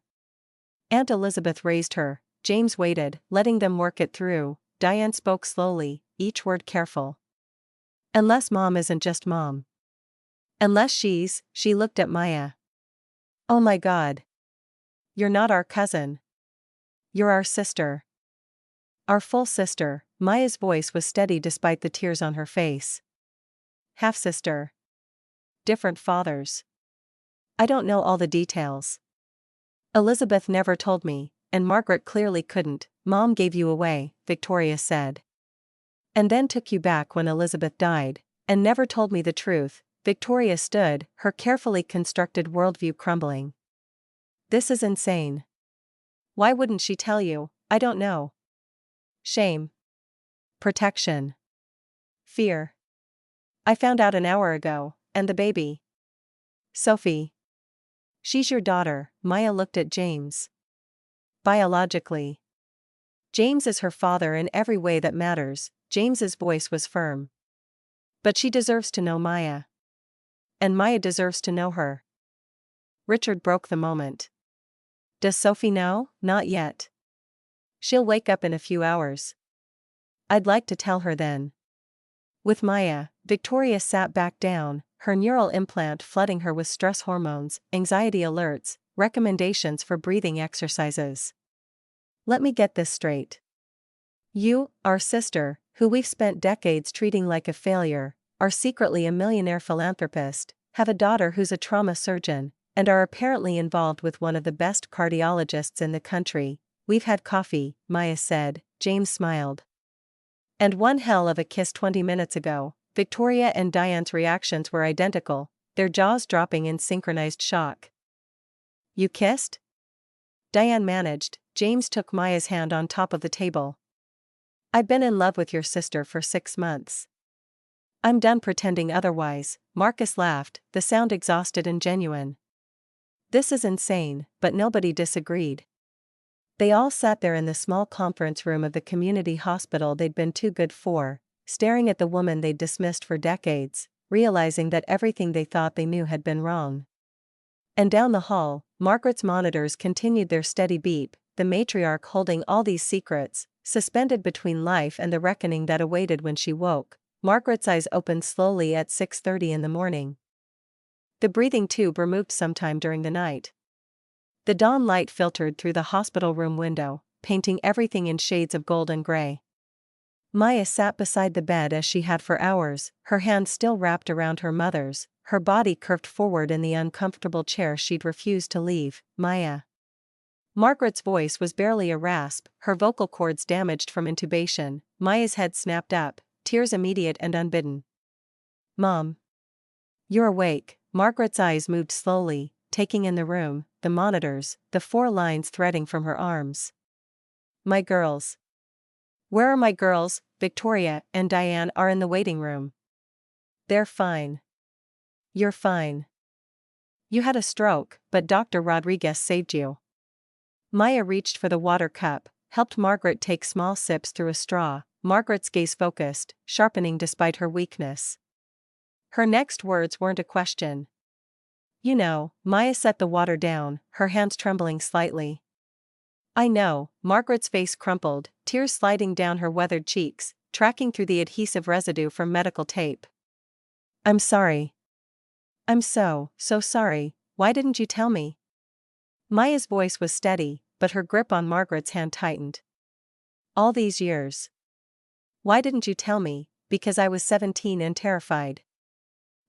S1: Aunt Elizabeth raised her. James waited, letting them work it through. Diane spoke slowly, each word careful. Unless Mom isn't just Mom. Unless she looked at Maya. Oh my God. You're not our cousin. You're our sister. Our full sister. Maya's voice was steady despite the tears on her face. Half-sister. Different fathers. I don't know all the details. Elizabeth never told me, and Margaret clearly couldn't. Mom gave you away, Victoria said. And then took you back when Elizabeth died, and never told me the truth. Victoria stood, her carefully constructed worldview crumbling. This is insane. Why wouldn't she tell you? I don't know. Shame. Protection. Fear. I found out an hour ago, and the baby. Sophie. She's your daughter. Maya looked at James. Biologically. James is her father in every way that matters. James's voice was firm. But she deserves to know Maya. And Maya deserves to know her. Richard broke the moment. Does Sophie know? Not yet. She'll wake up in a few hours. I'd like to tell her then. With Maya, Victoria sat back down, her neural implant flooding her with stress hormones, anxiety alerts, recommendations for breathing exercises. Let me get this straight. You, our sister, who we've spent decades treating like a failure, are secretly a millionaire philanthropist, have a daughter who's a trauma surgeon, and are apparently involved with one of the best cardiologists in the country. We've had coffee, Maya said. James smiled. And one hell of a kiss 20 minutes ago. Victoria and Diane's reactions were identical, their jaws dropping in synchronized shock. You kissed? Diane managed. James took Maya's hand on top of the table. I've been in love with your sister for 6 months. I'm done pretending otherwise. Marcus laughed, the sound exhausted and genuine. This is insane, but nobody disagreed. They all sat there in the small conference room of the community hospital they'd been too good for, staring at the woman they'd dismissed for decades, realizing that everything they thought they knew had been wrong. And down the hall, Margaret's monitors continued their steady beep, the matriarch holding all these secrets, suspended between life and the reckoning that awaited when she woke. Margaret's eyes opened slowly at 6:30 in the morning. The breathing tube removed sometime during the night. The dawn light filtered through the hospital room window, painting everything in shades of gold and gray. Maya sat beside the bed as she had for hours, her hand still wrapped around her mother's, her body curved forward in the uncomfortable chair she'd refused to leave. Maya. Margaret's voice was barely a rasp, her vocal cords damaged from intubation. Maya's head snapped up, tears immediate and unbidden. Mom. You're awake. Margaret's eyes moved slowly, taking in the room, the monitors, the 4 lines threading from her arms. My girls. Where are my girls? Victoria and Diane are in the waiting room. They're fine. You're fine. You had a stroke, but Dr. Rodriguez saved you. Maya reached for the water cup, helped Margaret take small sips through a straw. Margaret's gaze focused, sharpening despite her weakness. Her next words weren't a question. You know, Maya set the water down, her hands trembling slightly. I know, Margaret's face crumpled, tears sliding down her weathered cheeks, tracking through the adhesive residue from medical tape. I'm sorry. I'm so sorry, why didn't you tell me? Maya's voice was steady, but her grip on Margaret's hand tightened. All these years. Why didn't you tell me? Because I was 17 and terrified.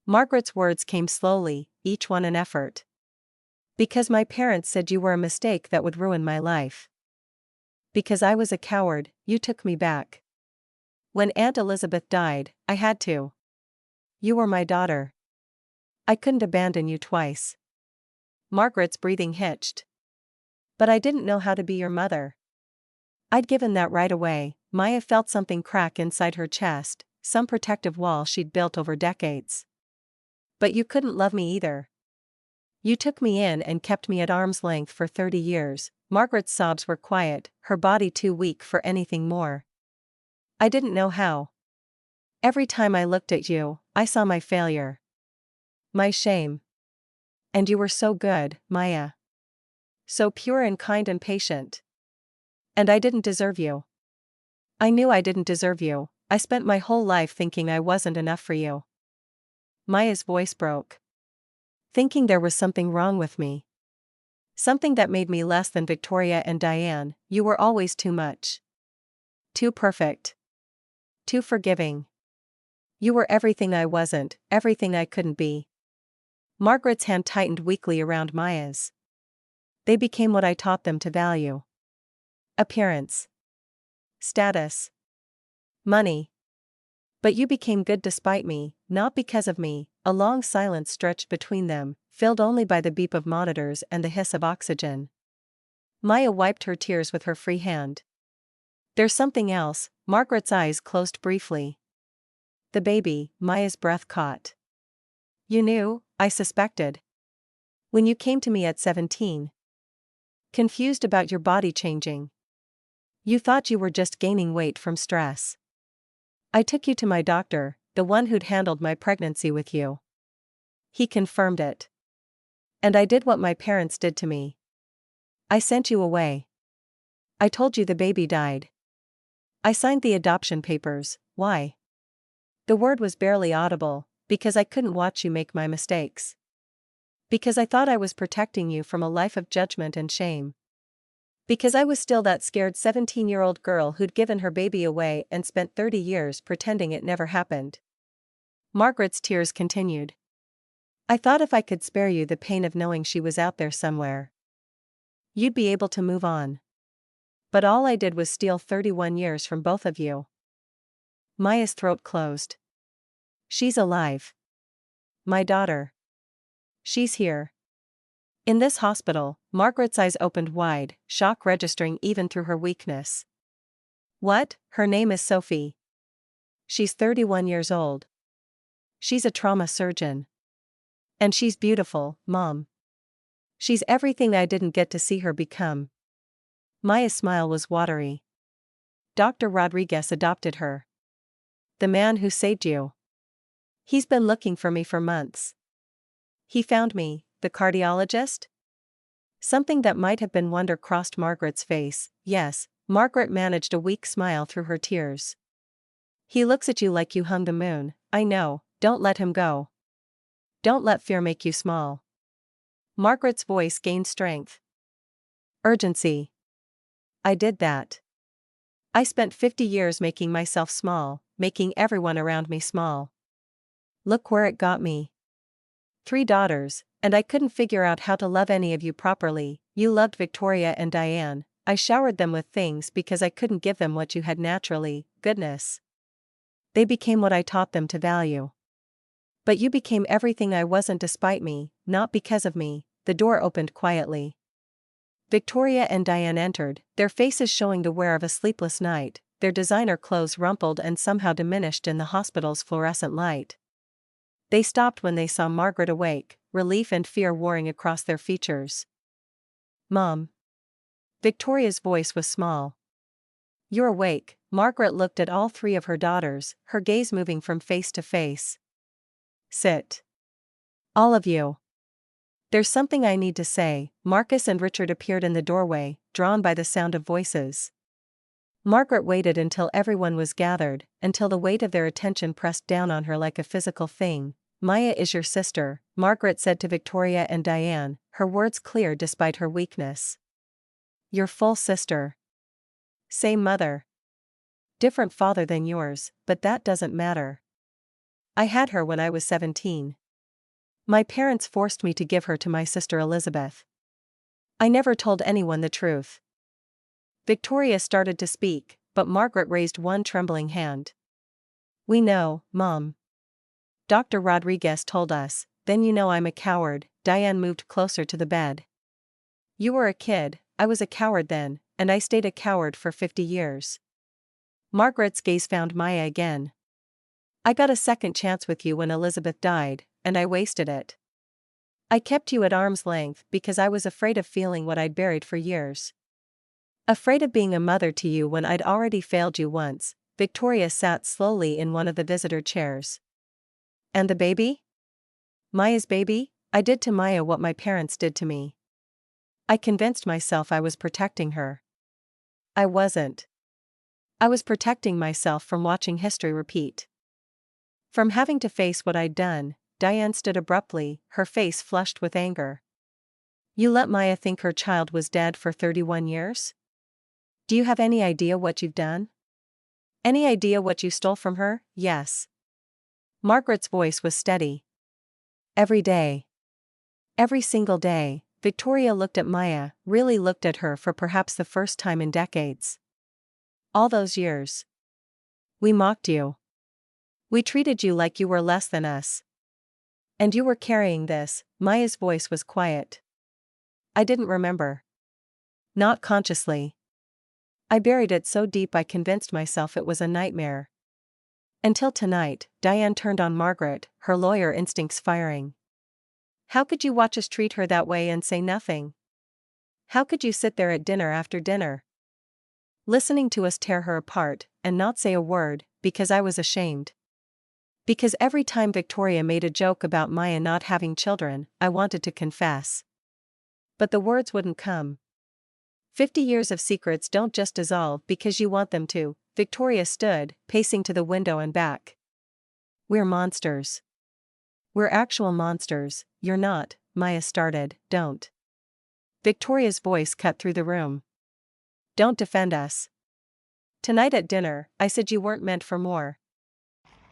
S1: Margaret's words came slowly, each one an effort. Because my parents said you were a mistake that would ruin my life. Because I was a coward, you took me back. When Aunt Elizabeth died, I had to. You were my daughter. I couldn't abandon you twice. Margaret's breathing hitched. But I didn't know how to be your mother. I'd given that right away. Maya felt something crack inside her chest, some protective wall she'd built over decades. But you couldn't love me either. You took me in and kept me at arm's length for 30 years. Margaret's sobs were quiet, her body too weak for anything more. I didn't know how. Every time I looked at you, I saw my failure. My shame. And you were so good, Maya. So pure and kind and patient. And I didn't deserve you. I knew I didn't deserve you. I spent my whole life thinking I wasn't enough for you. Maya's voice broke. Thinking there was something wrong with me. Something that made me less than Victoria and Diane. You were always too much. Too perfect. Too forgiving. You were everything I wasn't, everything I couldn't be. Margaret's hand tightened weakly around Maya's. They became what I taught them to value. Appearance. Status. Money. But you became good despite me, not because of me. A long silence stretched between them, filled only by the beep of monitors and the hiss of oxygen. Maya wiped her tears with her free hand. There's something else. Margaret's eyes closed briefly. The baby, Maya's breath caught. You knew, I suspected. When you came to me at 17. Confused about your body changing. You thought you were just gaining weight from stress. I took you to my doctor, the one who'd handled my pregnancy with you. He confirmed it. And I did what my parents did to me. I sent you away. I told you the baby died. I signed the adoption papers. Why? The word was barely audible, because I couldn't watch you make my mistakes. Because I thought I was protecting you from a life of judgment and shame. Because I was still that scared 17-year-old girl who'd given her baby away and spent 30 years pretending it never happened. Margaret's tears continued. I thought if I could spare you the pain of knowing she was out there somewhere, you'd be able to move on. But all I did was steal 31 years from both of you. Maya's throat closed. She's alive. My daughter. She's here. In this hospital. Margaret's eyes opened wide, shock registering even through her weakness. What? Her name is Sophie. She's 31 years old. She's a trauma surgeon. And she's beautiful, Mom. She's everything I didn't get to see her become. Maya's smile was watery. Dr. Rodriguez adopted her. The man who saved you. He's been looking for me for months. He found me, the cardiologist? Something that might have been wonder crossed Margaret's face. Yes, Margaret managed a weak smile through her tears. He looks at you like you hung the moon. I know, don't let him go. Don't let fear make you small. Margaret's voice gained strength. Urgency. I did that. I spent 50 years making myself small, making everyone around me small. Look where it got me. 3 daughters, and I couldn't figure out how to love any of you properly. You loved Victoria and Diane. I showered them with things because I couldn't give them what you had naturally, goodness. They became what I taught them to value. But you became everything I wasn't despite me, not because of me. The door opened quietly. Victoria and Diane entered, their faces showing the wear of a sleepless night, their designer clothes rumpled and somehow diminished in the hospital's fluorescent light. They stopped when they saw Margaret awake, relief and fear warring across their features. Mom. Victoria's voice was small. You're awake. Margaret looked at all 3 of her daughters, her gaze moving from face to face. Sit. All of you. There's something I need to say. Marcus and Richard appeared in the doorway, drawn by the sound of voices. Margaret waited until everyone was gathered, until the weight of their attention pressed down on her like a physical thing. Maya is your sister, Margaret said to Victoria and Diane, her words clear despite her weakness. Your full sister. Same mother. Different father than yours, but that doesn't matter. I had her when I was 17. My parents forced me to give her to my sister Elizabeth. I never told anyone the truth. Victoria started to speak, but Margaret raised one trembling hand. We know, Mom. Dr. Rodriguez told us, then you know I'm a coward. Diane moved closer to the bed. You were a kid, I was a coward then, and I stayed a coward for 50 years. Margaret's gaze found Maya again. I got a second chance with you when Elizabeth died, and I wasted it. I kept you at arm's length because I was afraid of feeling what I'd buried for years. Afraid of being a mother to you when I'd already failed you once. Victoria sat slowly in one of the visitor chairs. And the baby? Maya's baby? I did to Maya what my parents did to me. I convinced myself I was protecting her. I wasn't. I was protecting myself from watching history repeat. From having to face what I'd done. Diane stood abruptly, her face flushed with anger. You let Maya think her child was dead for 31 years? Do you have any idea what you've done? Any idea what you stole from her? Yes. Margaret's voice was steady. Every day. Every single day. Victoria looked at Maya, really looked at her for perhaps the first time in decades. All those years. We mocked you. We treated you like you were less than us. And you were carrying this. Maya's voice was quiet. I didn't remember. Not consciously. I buried it so deep I convinced myself it was a nightmare. Until tonight. Diane turned on Margaret, her lawyer instincts firing. How could you watch us treat her that way and say nothing? How could you sit there at dinner after dinner, listening to us tear her apart, and not say a word? Because I was ashamed. Because every time Victoria made a joke about Maya not having children, I wanted to confess. But the words wouldn't come. 50 years of secrets don't just dissolve because you want them to. Victoria stood, pacing to the window and back. We're monsters. We're actual monsters. You're not. Maya started. Don't. Victoria's voice cut through the room. Don't defend us. Tonight at dinner, I said you weren't meant for more.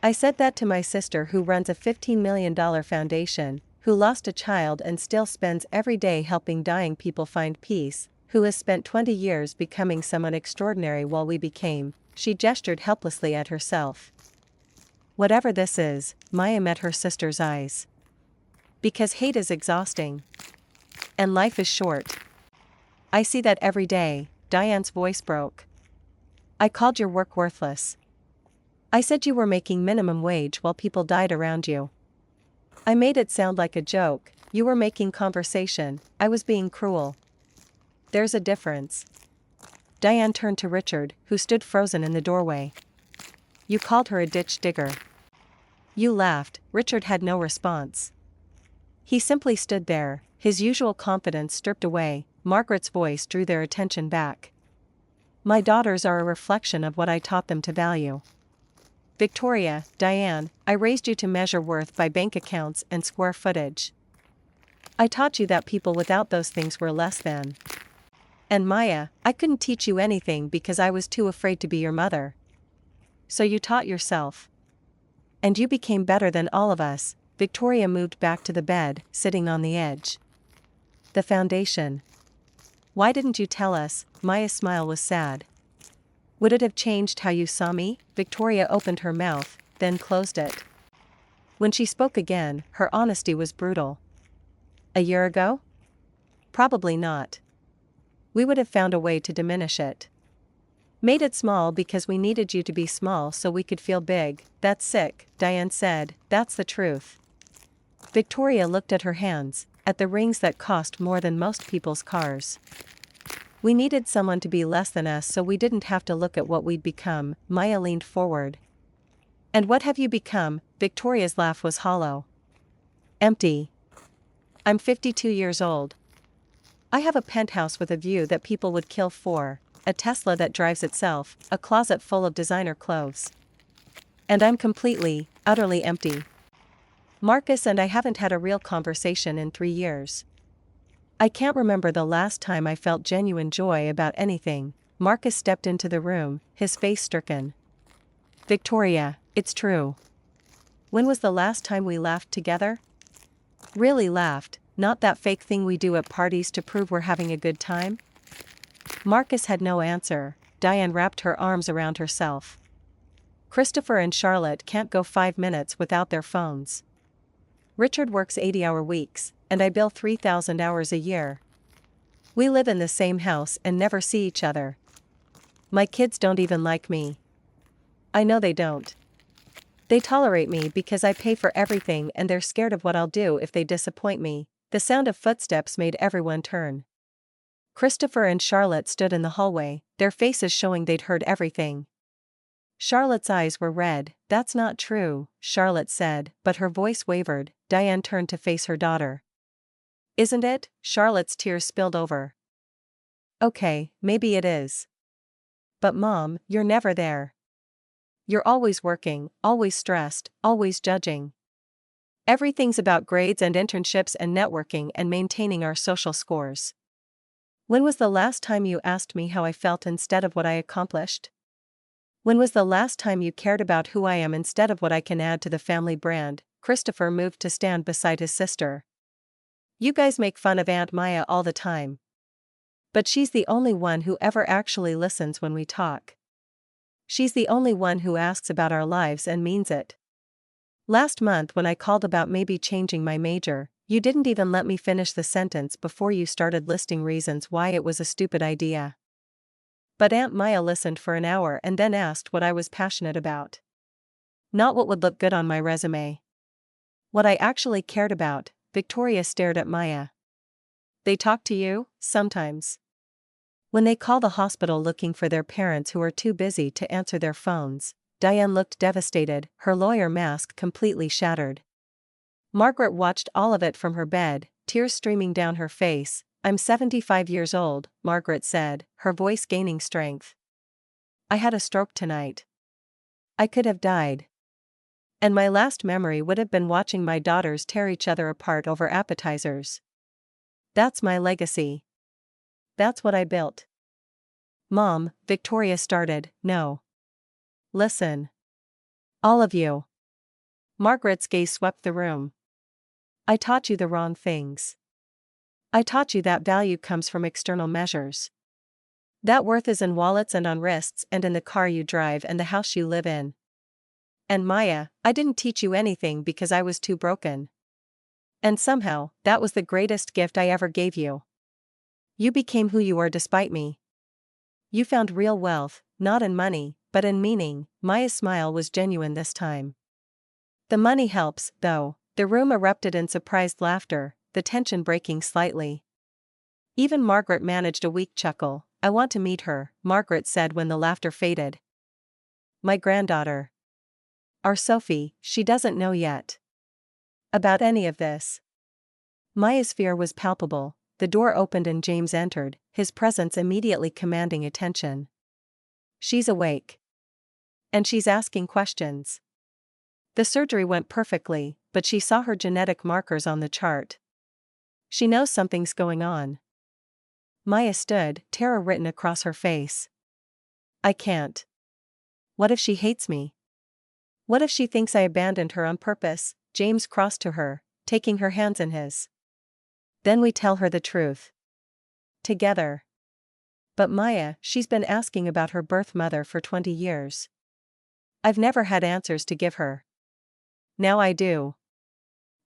S1: I said that to my sister who runs a $15 million foundation, who lost a child and still spends every day helping dying people find peace, who has spent 20 years becoming someone extraordinary while we became. She gestured helplessly at herself. Whatever this is, Maya met her sister's eyes. Because hate is exhausting. And life is short. I see that every day. Diane's voice broke. I called your work worthless. I said you were making minimum wage while people died around you. I made it sound like a joke. You were making conversation. I was being cruel. There's a difference. Diane turned to Richard, who stood frozen in the doorway. You called her a ditch digger. You laughed. Richard had no response. He simply stood there, his usual confidence stripped away. Margaret's voice drew their attention back. My daughters are a reflection of what I taught them to value. Victoria, Diane, I raised you to measure worth by bank accounts and square footage. I taught you that people without those things were less than. And Maya, I couldn't teach you anything because I was too afraid to be your mother. So you taught yourself. And you became better than all of us. Victoria moved back to the bed, sitting on the edge. The foundation. Why didn't you tell us? Maya's smile was sad. Would it have changed how you saw me? Victoria opened her mouth, then closed it. When she spoke again, her honesty was brutal. A year ago? Probably not. We would have found a way to diminish it. Made it small because we needed you to be small so we could feel big. That's sick, Diane said. That's the truth. Victoria looked at her hands, at the rings that cost more than most people's cars. We needed someone to be less than us so we didn't have to look at what we'd become. Maya leaned forward. And what have you become? Victoria's laugh was hollow. Empty. I'm 52 years old. I have a penthouse with a view that people would kill for, a Tesla that drives itself, a closet full of designer clothes. And I'm completely, utterly empty. Marcus and I haven't had a real conversation in 3 years. I can't remember the last time I felt genuine joy about anything. Marcus stepped into the room, his face stricken. Victoria, it's true. When was the last time we laughed together? Really laughed, not that fake thing we do at parties to prove we're having a good time? Marcus had no answer. Diane wrapped her arms around herself. Christopher and Charlotte can't go 5 minutes without their phones. Richard works 80-hour weeks, and I bill 3,000 hours a year. We live in the same house and never see each other. My kids don't even like me. I know they don't. They tolerate me because I pay for everything and they're scared of what I'll do if they disappoint me. The sound of footsteps made everyone turn. Christopher and Charlotte stood in the hallway, their faces showing they'd heard everything. Charlotte's eyes were red. That's not true, Charlotte said, but her voice wavered. Diane turned to face her daughter. Isn't it? Charlotte's tears spilled over. Okay, maybe it is. But Mom, you're never there. You're always working, always stressed, always judging. Everything's about grades and internships and networking and maintaining our social scores. When was the last time you asked me how I felt instead of what I accomplished? When was the last time you cared about who I am instead of what I can add to the family brand? Christopher moved to stand beside his sister. You guys make fun of Aunt Maya all the time. But she's the only one who ever actually listens when we talk. She's the only one who asks about our lives and means it. Last month when I called about maybe changing my major, you didn't even let me finish the sentence before you started listing reasons why it was a stupid idea. But Aunt Maya listened for an hour and then asked what I was passionate about. Not what would look good on my resume. What I actually cared about. Victoria stared at Maya. They talk to you? Sometimes. When they call the hospital looking for their parents who are too busy to answer their phones. Diane looked devastated, her lawyer mask completely shattered. Margaret watched all of it from her bed, tears streaming down her face. I'm 75 years old, Margaret said, her voice gaining strength. I had a stroke tonight. I could have died. And my last memory would have been watching my daughters tear each other apart over appetizers. That's my legacy. That's what I built. Mom, Victoria started, no. Listen. All of you. Margaret's gaze swept the room. I taught you the wrong things. I taught you that value comes from external measures. That worth is in wallets and on wrists and in the car you drive and the house you live in. And Maya, I didn't teach you anything because I was too broken. And somehow, that was the greatest gift I ever gave you. You became who you are despite me. You found real wealth, not in money, but in meaning. Maya's smile was genuine this time. The money helps, though. The room erupted in surprised laughter, the tension breaking slightly. Even Margaret managed a weak chuckle. I want to meet her, Margaret said when the laughter faded. My granddaughter. Our Sophie, she doesn't know yet about any of this. Maya's fear was palpable. The door opened and James entered, his presence immediately commanding attention. She's awake. And she's asking questions. The surgery went perfectly, but she saw her genetic markers on the chart. She knows something's going on. Maya stood, terror written across her face. I can't. What if she hates me? What if she thinks I abandoned her on purpose? James crossed to her, taking her hands in his. Then we tell her the truth. Together. But Maya, she's been asking about her birth mother for 20 years. I've never had answers to give her. Now I do.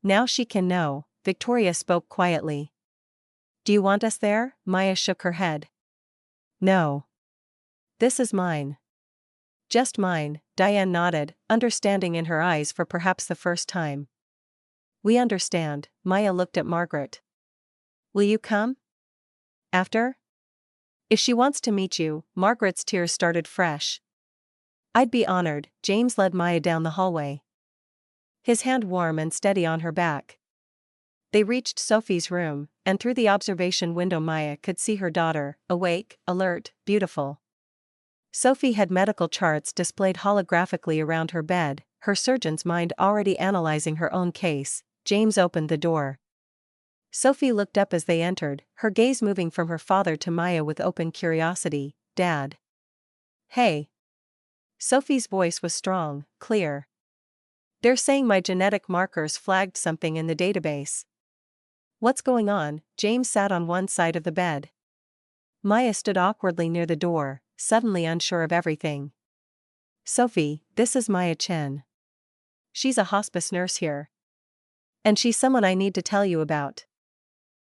S1: Now she can know. Victoria spoke quietly. Do you want us there? Maya shook her head. No. This is mine. Just mine, Diane nodded, understanding in her eyes for perhaps the first time. We understand. Maya looked at Margaret. Will you come? After? If she wants to meet you. Margaret's tears started fresh. I'd be honored. James led Maya down the hallway. His hand warm and steady on her back. They reached Sophie's room, and through the observation window Maya could see her daughter, awake, alert, beautiful. Sophie had medical charts displayed holographically around her bed, her surgeon's mind already analyzing her own case. James opened the door. Sophie looked up as they entered, her gaze moving from her father to Maya with open curiosity. "Dad." "Hey." Sophie's voice was strong, clear. "They're saying my genetic markers flagged something in the database." "What's going on?" James sat on one side of the bed. Maya stood awkwardly near the door, suddenly unsure of everything. "Sophie, this is Maya Chen. She's a hospice nurse here. And she's someone I need to tell you about."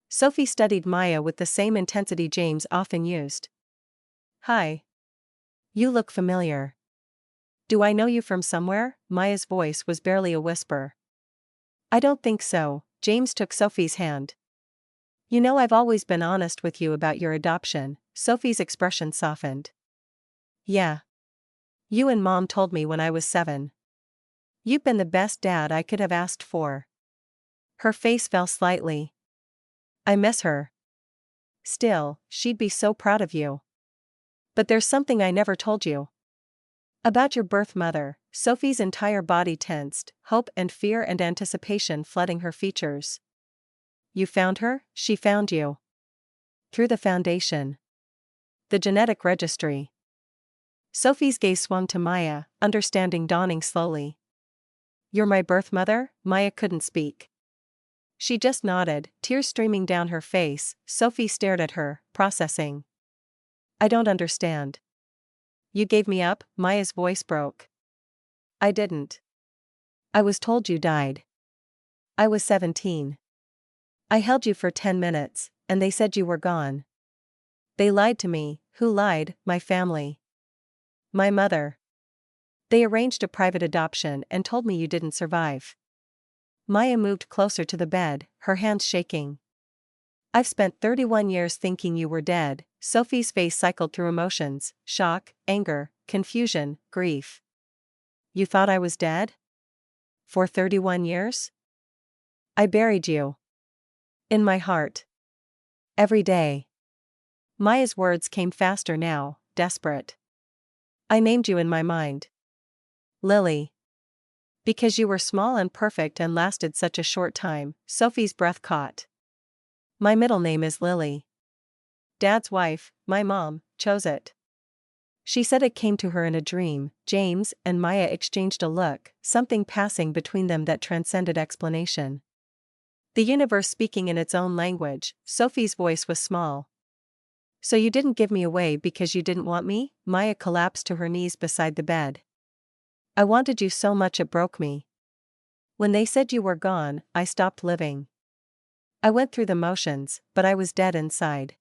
S1: Sophie studied Maya with the same intensity James often used. "Hi. You look familiar. Do I know you from somewhere?" Maya's voice was barely a whisper. "I don't think so." James took Sophie's hand. "You know I've always been honest with you about your adoption." Sophie's expression softened. "Yeah. You and Mom told me when I was 7. You've been the best dad I could have asked for." Her face fell slightly. "I miss her. Still, she'd be so proud of you. But there's something I never told you. About your birth mother." Sophie's entire body tensed, hope and fear and anticipation flooding her features. "You found her?" "She found you. Through the foundation. The genetic registry." Sophie's gaze swung to Maya, understanding dawning slowly. "You're my birth mother?" Maya couldn't speak. She just nodded, tears streaming down her face. Sophie stared at her, processing. "I don't understand." "You gave me up?" Maya's voice broke. "I didn't. I was told you died. I was 17. I held you for 10 minutes, and they said you were gone. They lied to me." "Who lied?" "My family. My mother. They arranged a private adoption and told me you didn't survive." Maya moved closer to the bed, her hands shaking. "I've spent 31 years thinking you were dead." Sophie's face cycled through emotions: shock, anger, confusion, grief. "You thought I was dead? For 31 years? I buried you. In my heart. Every day." Maya's words came faster now, desperate. "I named you in my mind. Lily. Because you were small and perfect and lasted such a short time." Sophie's breath caught. "My middle name is Lily. Dad's wife, my mom, chose it." She said it came to her in a dream. James and Maya exchanged a look, something passing between them that transcended explanation. The universe speaking in its own language. Sophie's voice was small. "So you didn't give me away because you didn't want me?" Maya collapsed to her knees beside the bed. "I wanted you so much it broke me. When they said you were gone, I stopped living. I went through the motions, but I was dead inside.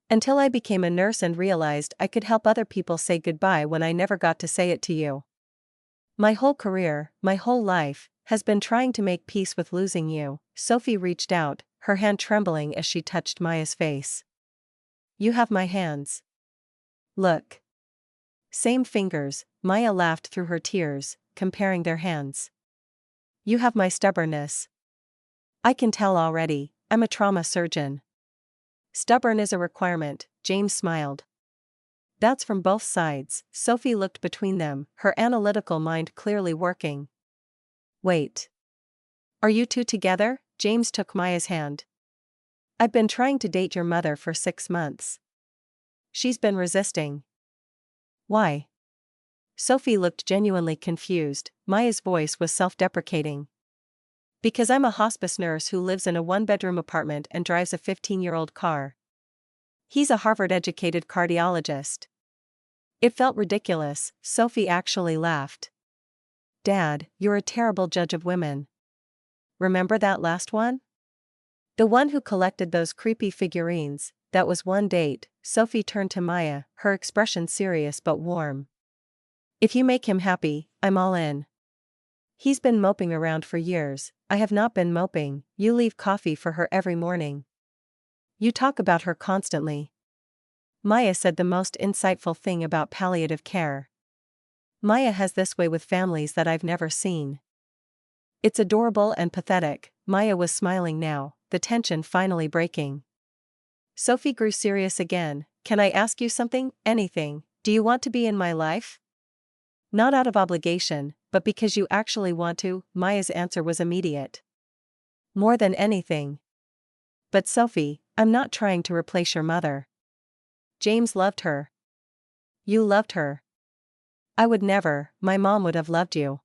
S1: Until I became a nurse and realized I could help other people say goodbye when I never got to say it to you. My whole career, my whole life, has been trying to make peace with losing you." Sophie reached out, her hand trembling as she touched Maya's face. "You have my hands. Look." "Same fingers." Maya laughed through her tears, comparing their hands. "You have my stubbornness. I can tell already, I'm a trauma surgeon." "Stubborn is a requirement," James smiled. "That's from both sides." Sophie looked between them, her analytical mind clearly working. "Wait. Are you two together?" James took Maya's hand. "I've been trying to date your mother for 6 months. She's been resisting." "Why?" Sophie looked genuinely confused. Maya's voice was self-deprecating. "Because I'm a hospice nurse who lives in a 1-bedroom apartment and drives a 15-year-old car. He's a Harvard-educated cardiologist." It felt ridiculous. Sophie actually laughed. "Dad, you're a terrible judge of women. Remember that last one? The one who collected those creepy figurines. That was one date." Sophie turned to Maya, her expression serious but warm. "If you make him happy, I'm all in. He's been moping around for years. I have not been moping. You leave coffee for her every morning. You talk about her constantly." Maya said the most insightful thing about palliative care. "Maya has this way with families that I've never seen. It's adorable and pathetic." Maya was smiling now, the tension finally breaking. Sophie grew serious again. Can I ask you something? Anything. Do you want to be in my life? Not out of obligation, but because you actually want to. Maya's answer was immediate. More than anything. But Sophie, I'm not trying to replace your mother. James loved her. You loved her. I would never. My mom would have loved you.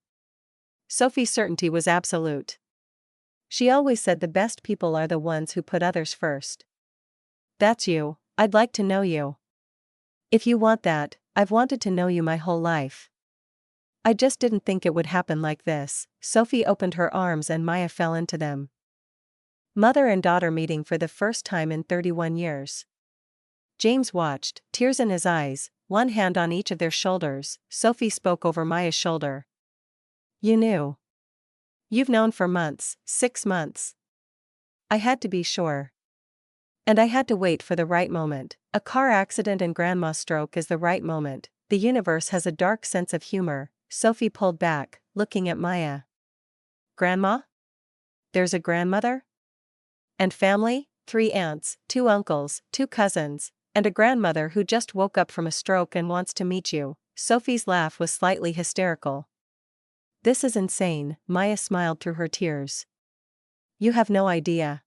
S1: Sophie's certainty was absolute. She always said the best people are the ones who put others first. That's you. I'd like to know you. If you want that, I've wanted to know you my whole life. I just didn't think it would happen like this. Sophie opened her arms and Maya fell into them. Mother and daughter meeting for the first time in 31 years. James watched, tears in his eyes, one hand on each of their shoulders. Sophie spoke over Maya's shoulder. You knew. You've known for months, 6 months. I had to be sure. And I had to wait for the right moment. A car accident and grandma's stroke is the right moment. The universe has a dark sense of humor. Sophie pulled back, looking at Maya. Grandma? There's a grandmother? And family? 3 aunts, 2 uncles, 2 cousins, and a grandmother who just woke up from a stroke and wants to meet you. Sophie's laugh was slightly hysterical. This is insane. Maya smiled through her tears. You have no idea.